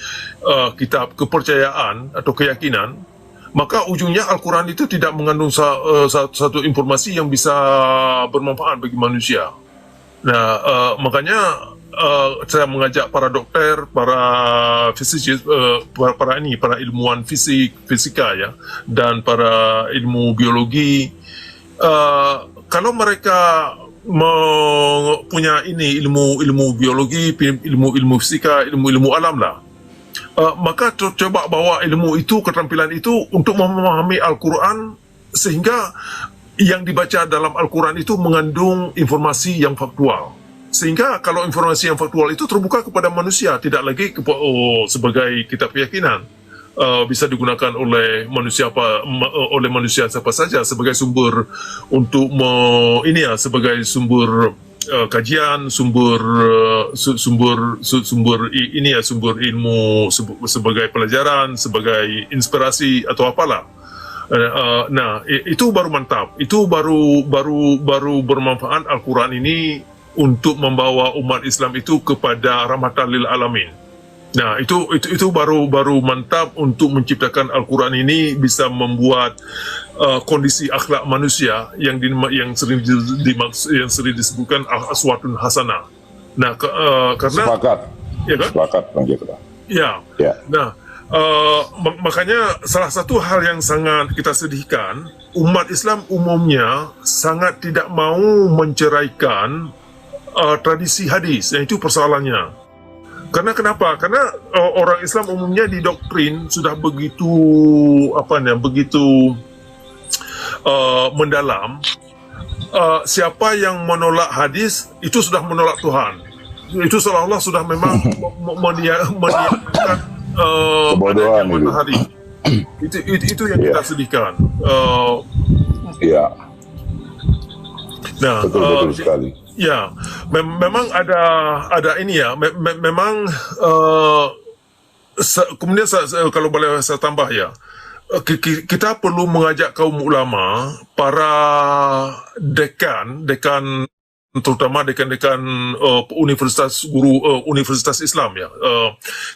Speaker 4: kitab kepercayaan atau keyakinan, maka ujungnya Al-Quran itu tidak mengandung satu informasi yang bisa bermanfaat bagi manusia. Nah, makanya saya mengajak para dokter, para fisikis, para ilmuwan fisika ya, dan para ilmu biologi, kalau mereka punya ini ilmu biologi, ilmu fisika, ilmu alam lah, maka coba bawa ilmu itu, keterampilan itu untuk memahami Al-Quran sehingga yang dibaca dalam Al-Quran itu mengandung informasi yang faktual. Sehingga kalau informasi yang faktual itu terbuka kepada manusia, tidak lagi sebagai kitab keyakinan, bisa digunakan oleh manusia siapa saja sebagai sumber untuk sebagai sumber kajian, sumber ilmu, sebagai pelajaran, sebagai inspirasi atau apalah. Nah, itu baru mantap. Itu baru bermanfaat Al-Quran ini untuk membawa umat Islam itu kepada rahmatan lil alamin. Nah, itu baru mantap untuk menciptakan Al-Quran ini bisa membuat kondisi akhlak manusia yang sering disebutkan aswatun hasanah. Nah, karena
Speaker 8: Sepakat.
Speaker 4: Ya kan?
Speaker 8: Sepakat, Bang Jekra.
Speaker 4: Ya. Nah, makanya salah satu hal yang sangat kita sedihkan, umat Islam umumnya sangat tidak mau menceraikan tradisi hadis, yang itu persoalannya. Karena kenapa? Karena orang Islam umumnya didoktrin sudah begitu mendalam. Siapa yang menolak hadis itu sudah menolak Tuhan. Itu seolah-olah sudah memang meniadakan
Speaker 8: kebodohan itu.
Speaker 4: Matahari. Itu yang kita sedihkan.
Speaker 8: Iya.
Speaker 4: Nah,
Speaker 8: betul sekali.
Speaker 4: Ya, memang ada ini ya. Memang kemudian kalau boleh saya tambah ya, kita perlu mengajak kaum ulama, para dekan terutama dekan-dekan universitas Islam ya.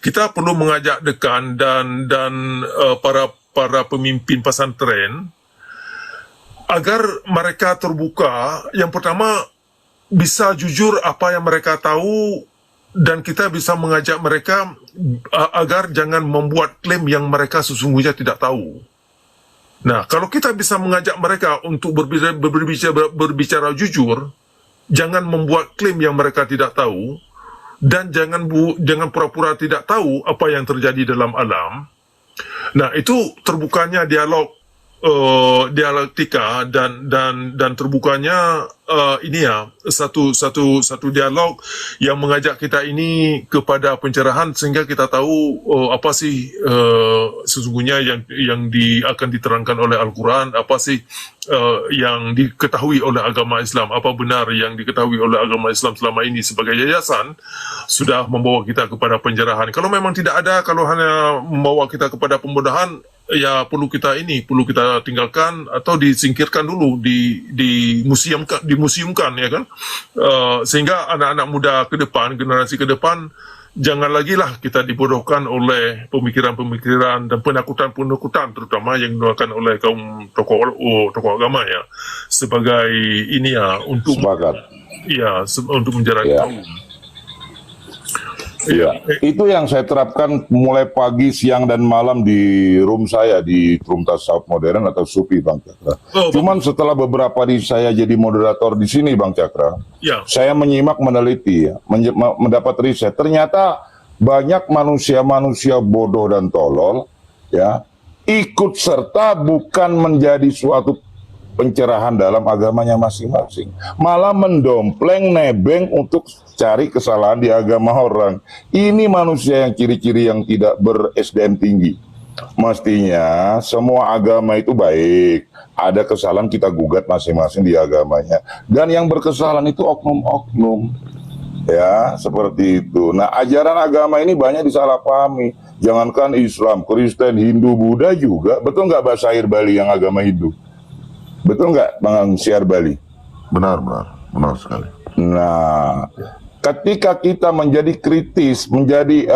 Speaker 4: Kita perlu mengajak dekan dan para pemimpin pesantren agar mereka terbuka. Yang pertama, bisa jujur apa yang mereka tahu, dan kita bisa mengajak mereka agar jangan membuat klaim yang mereka sesungguhnya tidak tahu. Nah, kalau kita bisa mengajak mereka untuk berbicara jujur, jangan membuat klaim yang mereka tidak tahu, dan jangan pura-pura tidak tahu apa yang terjadi dalam alam. Nah, itu terbukanya dialektika dan terbukanya satu dialog yang mengajak kita ini kepada pencerahan, sehingga kita tahu apa sih sesungguhnya yang akan diterangkan oleh Al-Quran, apa sih yang diketahui oleh agama Islam, apa benar yang diketahui oleh agama Islam selama ini sebagai yayasan sudah membawa kita kepada pencerahan. Kalau memang tidak ada, kalau hanya membawa kita kepada pembodohan, ya perlu kita tinggalkan atau disingkirkan dulu, dimuseumkan ya kan, sehingga anak-anak muda ke depan, generasi ke depan, jangan lagi lah kita dibodohkan oleh pemikiran-pemikiran dan penakutan-penakutan, terutama yang dilakukan oleh kaum tokoh agama ya, sebagai ini ya untuk untuk menjarah kaum.
Speaker 8: Iya, itu yang saya terapkan mulai pagi, siang, dan malam di room saya di Room Tasawuf Modern atau Sufi, Bang Cakra. Cuman setelah beberapa hari saya jadi moderator di sini, Bang Cakra, saya menyimak, meneliti, mendapat riset. Ternyata banyak manusia-manusia bodoh dan tolol, ya, ikut serta bukan menjadi suatu pencerahan dalam agamanya masing-masing, malah mendompleng, nebeng untuk cari kesalahan di agama orang. Ini manusia yang ciri-ciri yang tidak ber-SDM tinggi. Mestinya semua agama itu baik, ada kesalahan kita gugat masing-masing di agamanya, dan yang berkesalahan itu oknum-oknum, ya, seperti itu. Nah, ajaran agama ini banyak disalahpahami. Jangankan Islam, Kristen, Hindu, Buddha juga. Betul nggak bahasa air Bali yang agama Hindu? Betul nggak, Bang Siar Bali?
Speaker 3: Benar sekali.
Speaker 8: Nah, ketika kita menjadi kritis, menjadi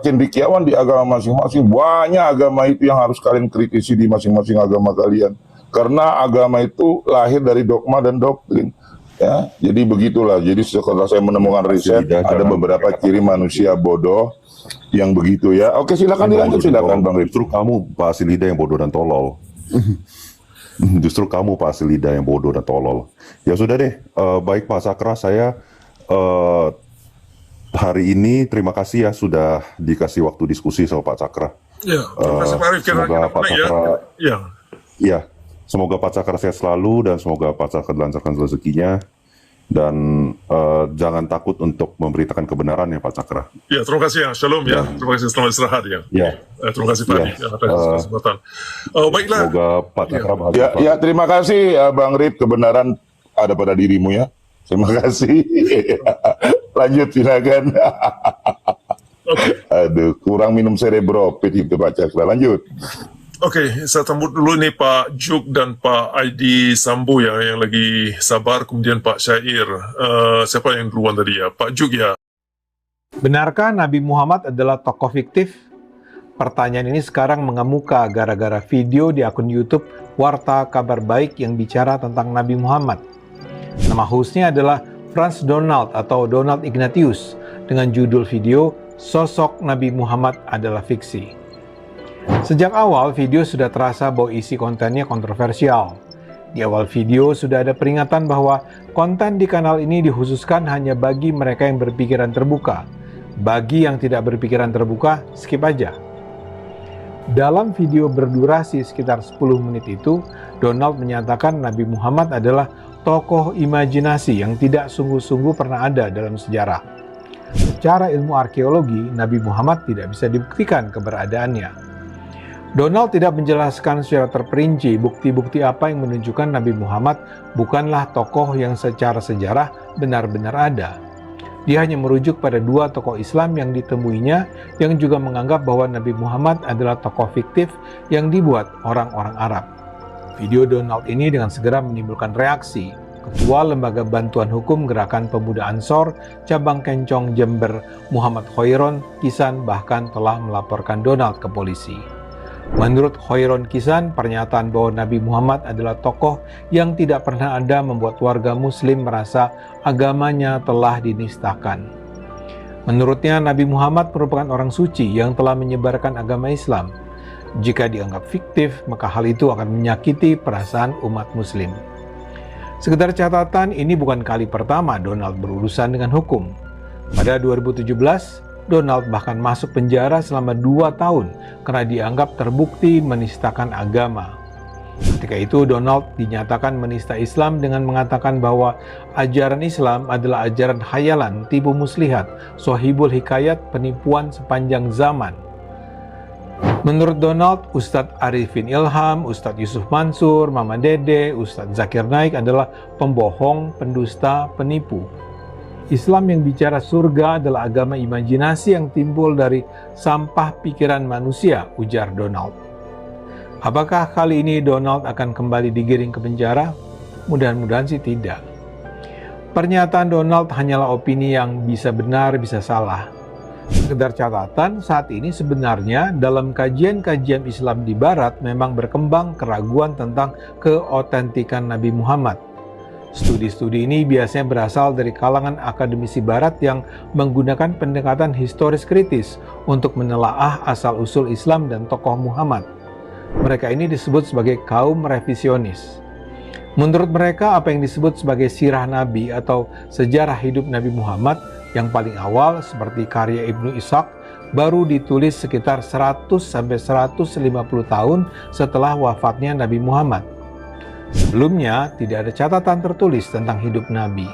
Speaker 8: cendekiawan di agama masing-masing, banyak agama itu yang harus kalian kritisi di masing-masing agama kalian. Karena agama itu lahir dari dogma dan doktrin. Ya, jadi begitulah. Jadi setelah saya menemukan riset, ada beberapa ciri manusia bodoh yang begitu ya. Oke, silakan dilanjut, silakan Bang Rip.
Speaker 7: Justru kamu Pak Asilida yang bodoh dan tolol. Justru kamu Pak Asilida yang bodoh dan tolol. Ya sudah deh, baik Pak Cakra, saya hari ini terima kasih ya sudah dikasih waktu diskusi sama Pak Cakra.
Speaker 4: Ya, terima kasih Pak Arif.
Speaker 7: Semoga Pak Cakra,
Speaker 4: ya,
Speaker 7: semoga Pak Cakra sehat selalu dan semoga Pak Cakra dilancarkan rezekinya. Dan jangan takut untuk memberitakan kebenaran ya Pak Cakra.
Speaker 4: Ya, terima kasih ya. Shalom ya. Terima kasih, selamat istirahat ya. Terima kasih Pak Arif atas kesempatan. Baiklah.
Speaker 7: Semoga Pak Cakra bahagia.
Speaker 8: Ya, terima kasih Bang Rip, kebenaran ada pada dirimu ya. Terima kasih. Lanjut silakan. Aduh, kurang minum Cerebropit itu Pak Cakra. Lanjut.
Speaker 4: Oke, saya sambut dulu nih Pak Juk dan Pak Aidi Sambo ya, yang lagi sabar, kemudian Pak Syair. Siapa yang duluan tadi ya? Pak Juk ya.
Speaker 9: Benarkah Nabi Muhammad adalah tokoh fiktif? Pertanyaan ini sekarang mengemuka gara-gara video di akun YouTube Warta Kabar Baik yang bicara tentang Nabi Muhammad. Nama hostnya adalah Franz Donald atau Donald Ignatius dengan judul video Sosok Nabi Muhammad adalah Fiksi. Sejak awal, video sudah terasa bahwa isi kontennya kontroversial. Di awal video sudah ada peringatan bahwa konten di kanal ini dikhususkan hanya bagi mereka yang berpikiran terbuka. Bagi yang tidak berpikiran terbuka, skip aja. Dalam video berdurasi sekitar 10 menit itu, Donald menyatakan Nabi Muhammad adalah tokoh imajinasi yang tidak sungguh-sungguh pernah ada dalam sejarah. Secara ilmu arkeologi, Nabi Muhammad tidak bisa dibuktikan keberadaannya. Donald tidak menjelaskan secara terperinci bukti-bukti apa yang menunjukkan Nabi Muhammad bukanlah tokoh yang secara sejarah benar-benar ada. Dia hanya merujuk pada dua tokoh Islam yang ditemuinya yang juga menganggap bahwa Nabi Muhammad adalah tokoh fiktif yang dibuat orang-orang Arab. Video Donald ini dengan segera menimbulkan reaksi. Ketua Lembaga Bantuan Hukum Gerakan Pemuda Ansor, Cabang Kencong Jember, Muhammad Khoiron Kisan bahkan telah melaporkan Donald ke polisi. Menurut Khoiron Kisan, pernyataan bahwa Nabi Muhammad adalah tokoh yang tidak pernah ada membuat warga muslim merasa agamanya telah dinistakan. Menurutnya, Nabi Muhammad merupakan orang suci yang telah menyebarkan agama Islam. Jika dianggap fiktif, maka hal itu akan menyakiti perasaan umat muslim. Sekedar catatan, ini bukan kali pertama Donald berurusan dengan hukum. Pada 2017, Donald bahkan masuk penjara selama 2 tahun karena dianggap terbukti menistakan agama. Ketika itu, Donald dinyatakan menista Islam dengan mengatakan bahwa ajaran Islam adalah ajaran khayalan, tipu muslihat, sohibul hikayat, penipuan sepanjang zaman. Menurut Donald, Ustadz Arifin Ilham, Ustadz Yusuf Mansur, Mama Dede, Ustadz Zakir Naik adalah pembohong, pendusta, penipu. Islam yang bicara surga adalah agama imajinasi yang timbul dari sampah pikiran manusia, ujar Donald. Apakah kali ini Donald akan kembali digiring ke penjara? Mudah-mudahan sih tidak. Pernyataan Donald hanyalah opini yang bisa benar, bisa salah. Sekedar catatan, saat ini sebenarnya dalam kajian-kajian Islam di Barat memang berkembang keraguan tentang keotentikan Nabi Muhammad. Studi-studi ini biasanya berasal dari kalangan akademisi Barat yang menggunakan pendekatan historis kritis untuk menelaah asal-usul Islam dan tokoh Muhammad. Mereka ini disebut sebagai kaum revisionis. Menurut mereka, apa yang disebut sebagai sirah Nabi atau sejarah hidup Nabi Muhammad yang paling awal seperti karya Ibnu Ishaq baru ditulis sekitar 100-150 tahun setelah wafatnya Nabi Muhammad. Sebelumnya, tidak ada catatan tertulis tentang hidup Nabi.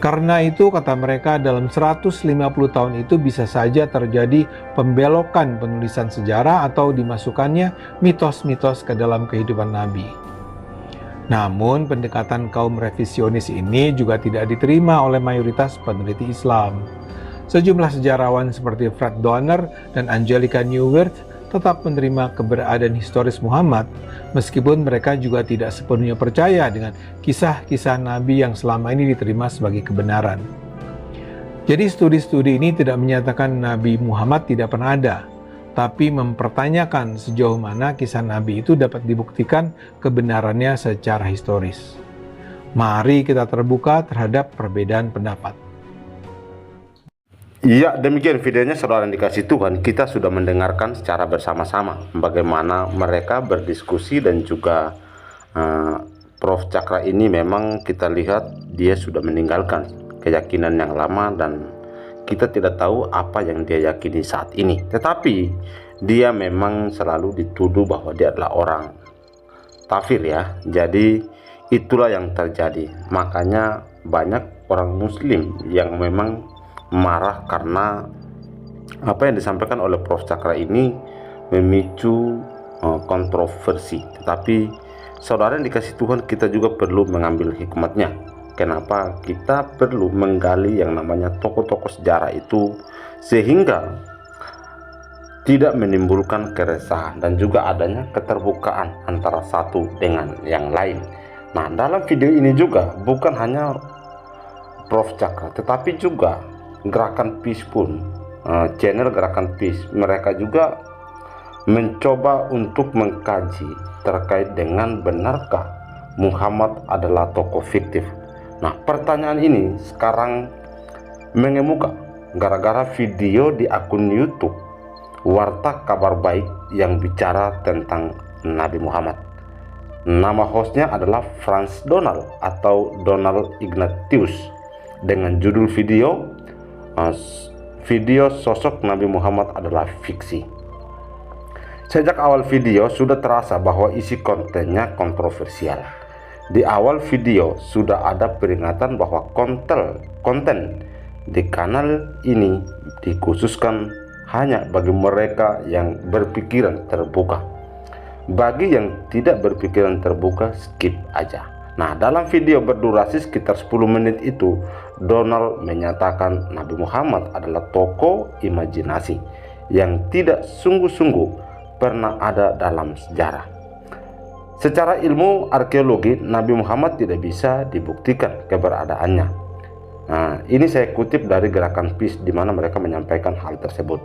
Speaker 9: Karena itu, kata mereka, dalam 150 tahun itu bisa saja terjadi pembelokan penulisan sejarah atau dimasukkannya mitos-mitos ke dalam kehidupan Nabi. Namun, pendekatan kaum revisionis ini juga tidak diterima oleh mayoritas peneliti Islam. Sejumlah sejarawan seperti Fred Donner dan Angelica Neuwirth tetap menerima keberadaan historis Muhammad, meskipun mereka juga tidak sepenuhnya percaya dengan kisah-kisah Nabi yang selama ini diterima sebagai kebenaran. Jadi studi-studi ini tidak menyatakan Nabi Muhammad tidak pernah ada, tapi mempertanyakan sejauh mana kisah Nabi itu dapat dibuktikan kebenarannya secara historis. Mari kita terbuka terhadap perbedaan pendapat.
Speaker 1: Iya, demikian videonya saudara yang dikasih Tuhan. Kita sudah mendengarkan secara bersama-sama bagaimana mereka berdiskusi dan juga Prof. Cakra ini memang kita lihat dia sudah meninggalkan keyakinan yang lama dan kita tidak tahu apa yang dia yakini saat ini. Tetapi dia memang selalu dituduh bahwa dia adalah orang kafir ya. Jadi itulah yang terjadi. Makanya banyak orang muslim yang memang marah karena apa yang disampaikan oleh Prof. Cakra ini memicu kontroversi. Tetapi saudara yang dikasih Tuhan, kita juga perlu mengambil hikmatnya. Kenapa kita perlu menggali yang namanya tokoh-tokoh sejarah itu sehingga tidak menimbulkan keresahan dan juga adanya keterbukaan antara satu dengan yang lain. Nah, dalam video ini juga bukan hanya Prof. Cakra, tetapi juga Gerakan Peace pun, channel Gerakan Peace, mereka juga mencoba untuk mengkaji terkait dengan benarkah Muhammad adalah tokoh fiktif. Nah, pertanyaan ini sekarang mengemuka gara-gara video di akun YouTube Warta Kabar Baik yang bicara tentang Nabi Muhammad. Nama hostnya adalah Franz Donald atau Donald Ignatius dengan judul video sosok Nabi Muhammad adalah fiksi. Sejak awal video sudah terasa bahwa isi kontennya kontroversial. Di awal video sudah ada peringatan bahwa konten di kanal ini dikhususkan hanya bagi mereka yang berpikiran terbuka. Bagi yang tidak berpikiran terbuka, skip aja. Nah, dalam video berdurasi sekitar 10 menit itu, Donald menyatakan Nabi Muhammad adalah tokoh imajinasi yang tidak sungguh-sungguh pernah ada dalam sejarah. Secara ilmu arkeologi, Nabi Muhammad tidak bisa dibuktikan keberadaannya. Nah, ini saya kutip dari Gerakan Peace di mana mereka menyampaikan hal tersebut.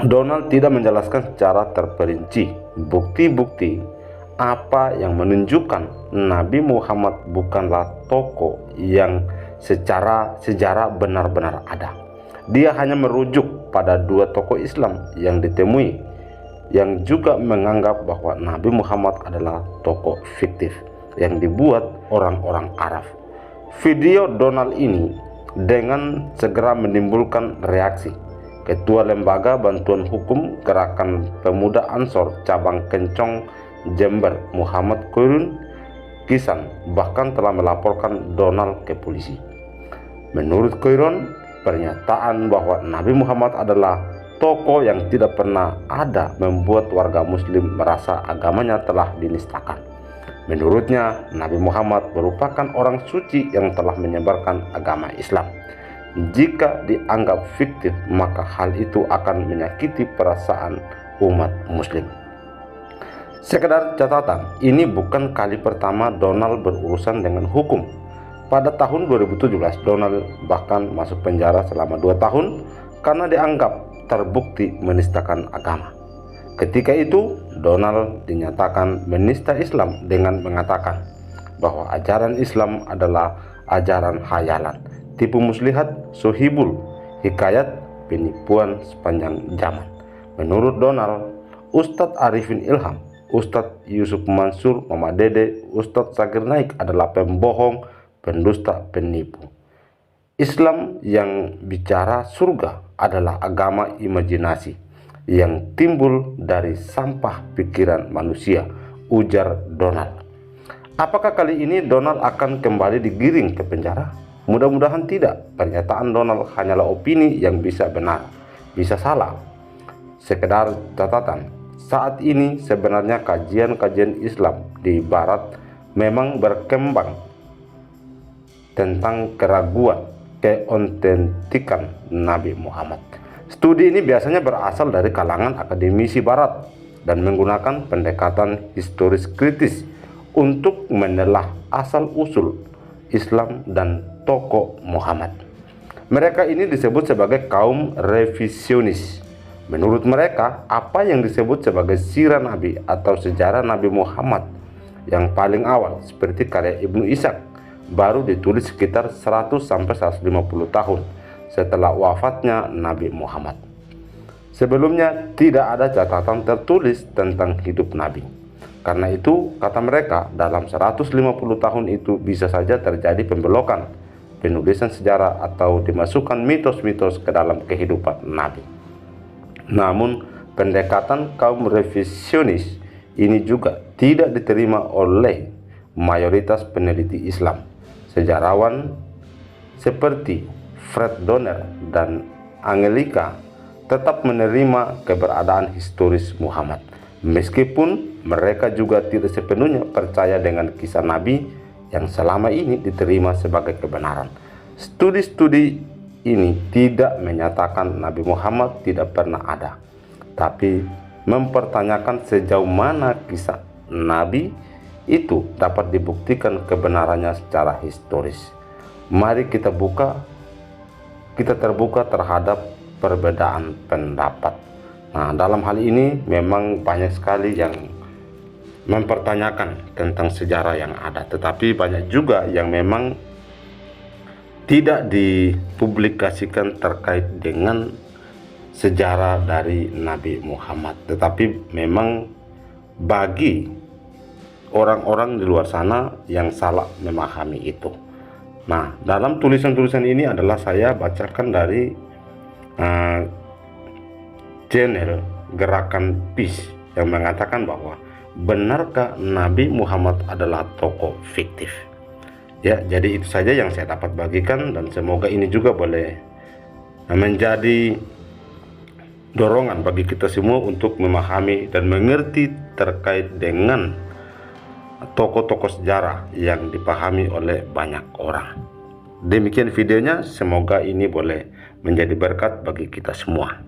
Speaker 1: Donald tidak menjelaskan secara terperinci bukti-bukti apa yang menunjukkan Nabi Muhammad bukanlah tokoh yang secara sejarah benar-benar ada. Dia hanya merujuk pada 2 tokoh Islam yang ditemui yang juga menganggap bahwa Nabi Muhammad adalah tokoh fiktif. yang dibuat orang-orang Arab. Video Donald ini dengan segera menimbulkan reaksi. Ketua Lembaga Bantuan Hukum Gerakan Pemuda Ansor Cabang Kencong Jember, Muhammad Koirun Kisan, bahkan telah melaporkan Donald ke polisi. Menurut Koirun, pernyataan bahwa Nabi Muhammad adalah tokoh yang tidak pernah ada membuat warga muslim merasa agamanya telah dinistakan. Menurutnya, Nabi Muhammad merupakan orang suci yang telah menyebarkan agama Islam. Jika dianggap fiktif, maka hal itu akan menyakiti perasaan umat muslim. Sekedar catatan, ini bukan kali pertama Donald berurusan dengan hukum. Pada tahun 2017, Donald bahkan masuk penjara selama 2 tahun karena dianggap terbukti menistakan agama. Ketika itu, Donald dinyatakan menista Islam dengan mengatakan bahwa ajaran Islam adalah ajaran khayalan, tipu muslihat, sohibul, hikayat, penipuan sepanjang zaman. Menurut Donald, Ustadz Arifin Ilham, Ustadz Yusuf Mansur, Mama Dede, Ustadz Zakir Naik adalah pembohong, pendusta, penipu. Islam yang bicara surga adalah agama imajinasi yang timbul dari sampah pikiran manusia, ujar Donald. Apakah kali ini Donald akan kembali digiring ke penjara? Mudah-mudahan tidak. Pernyataan Donald hanyalah opini yang bisa benar, bisa salah. Sekedar catatan, saat ini sebenarnya kajian-kajian Islam di Barat memang berkembang tentang keraguan keautentikan Nabi Muhammad. Studi ini biasanya berasal dari kalangan akademisi Barat dan menggunakan pendekatan historis kritis untuk menelah asal-usul Islam dan tokoh Muhammad. Mereka ini disebut sebagai kaum revisionis. Menurut mereka, apa yang disebut sebagai sirah Nabi atau sejarah Nabi Muhammad yang paling awal seperti karya Ibnu Ishaq baru ditulis sekitar 100-150 tahun setelah wafatnya Nabi Muhammad. Sebelumnya tidak ada catatan tertulis tentang hidup Nabi. Karena itu, kata mereka, dalam 150 tahun itu bisa saja terjadi pembelokan, penulisan sejarah atau dimasukkan mitos-mitos ke dalam kehidupan Nabi. Namun, pendekatan kaum revisionis ini juga tidak diterima oleh mayoritas peneliti Islam. Sejarawan seperti Fred Donner dan Angelika tetap menerima keberadaan historis Muhammad, meskipun mereka juga tidak sepenuhnya percaya dengan kisah Nabi yang selama ini diterima sebagai kebenaran. Studi-studi ini tidak menyatakan Nabi Muhammad tidak pernah ada, tapi mempertanyakan sejauh mana kisah Nabi itu dapat dibuktikan kebenarannya secara historis. Mari kita terbuka terhadap perbedaan pendapat. Nah, dalam hal ini memang banyak sekali yang mempertanyakan tentang sejarah yang ada, tetapi banyak juga yang memang tidak dipublikasikan terkait dengan sejarah dari Nabi Muhammad. Tetapi memang bagi orang-orang di luar sana yang salah memahami itu. Nah, dalam tulisan-tulisan ini adalah saya bacakan dari channel Gerakan Peace yang mengatakan bahwa benarkah Nabi Muhammad adalah tokoh fiktif? Ya, jadi itu saja yang saya dapat bagikan, dan semoga ini juga boleh menjadi dorongan bagi kita semua untuk memahami dan mengerti terkait dengan tokoh-tokoh sejarah yang dipahami oleh banyak orang. Demikian videonya, semoga ini boleh menjadi berkat bagi kita semua.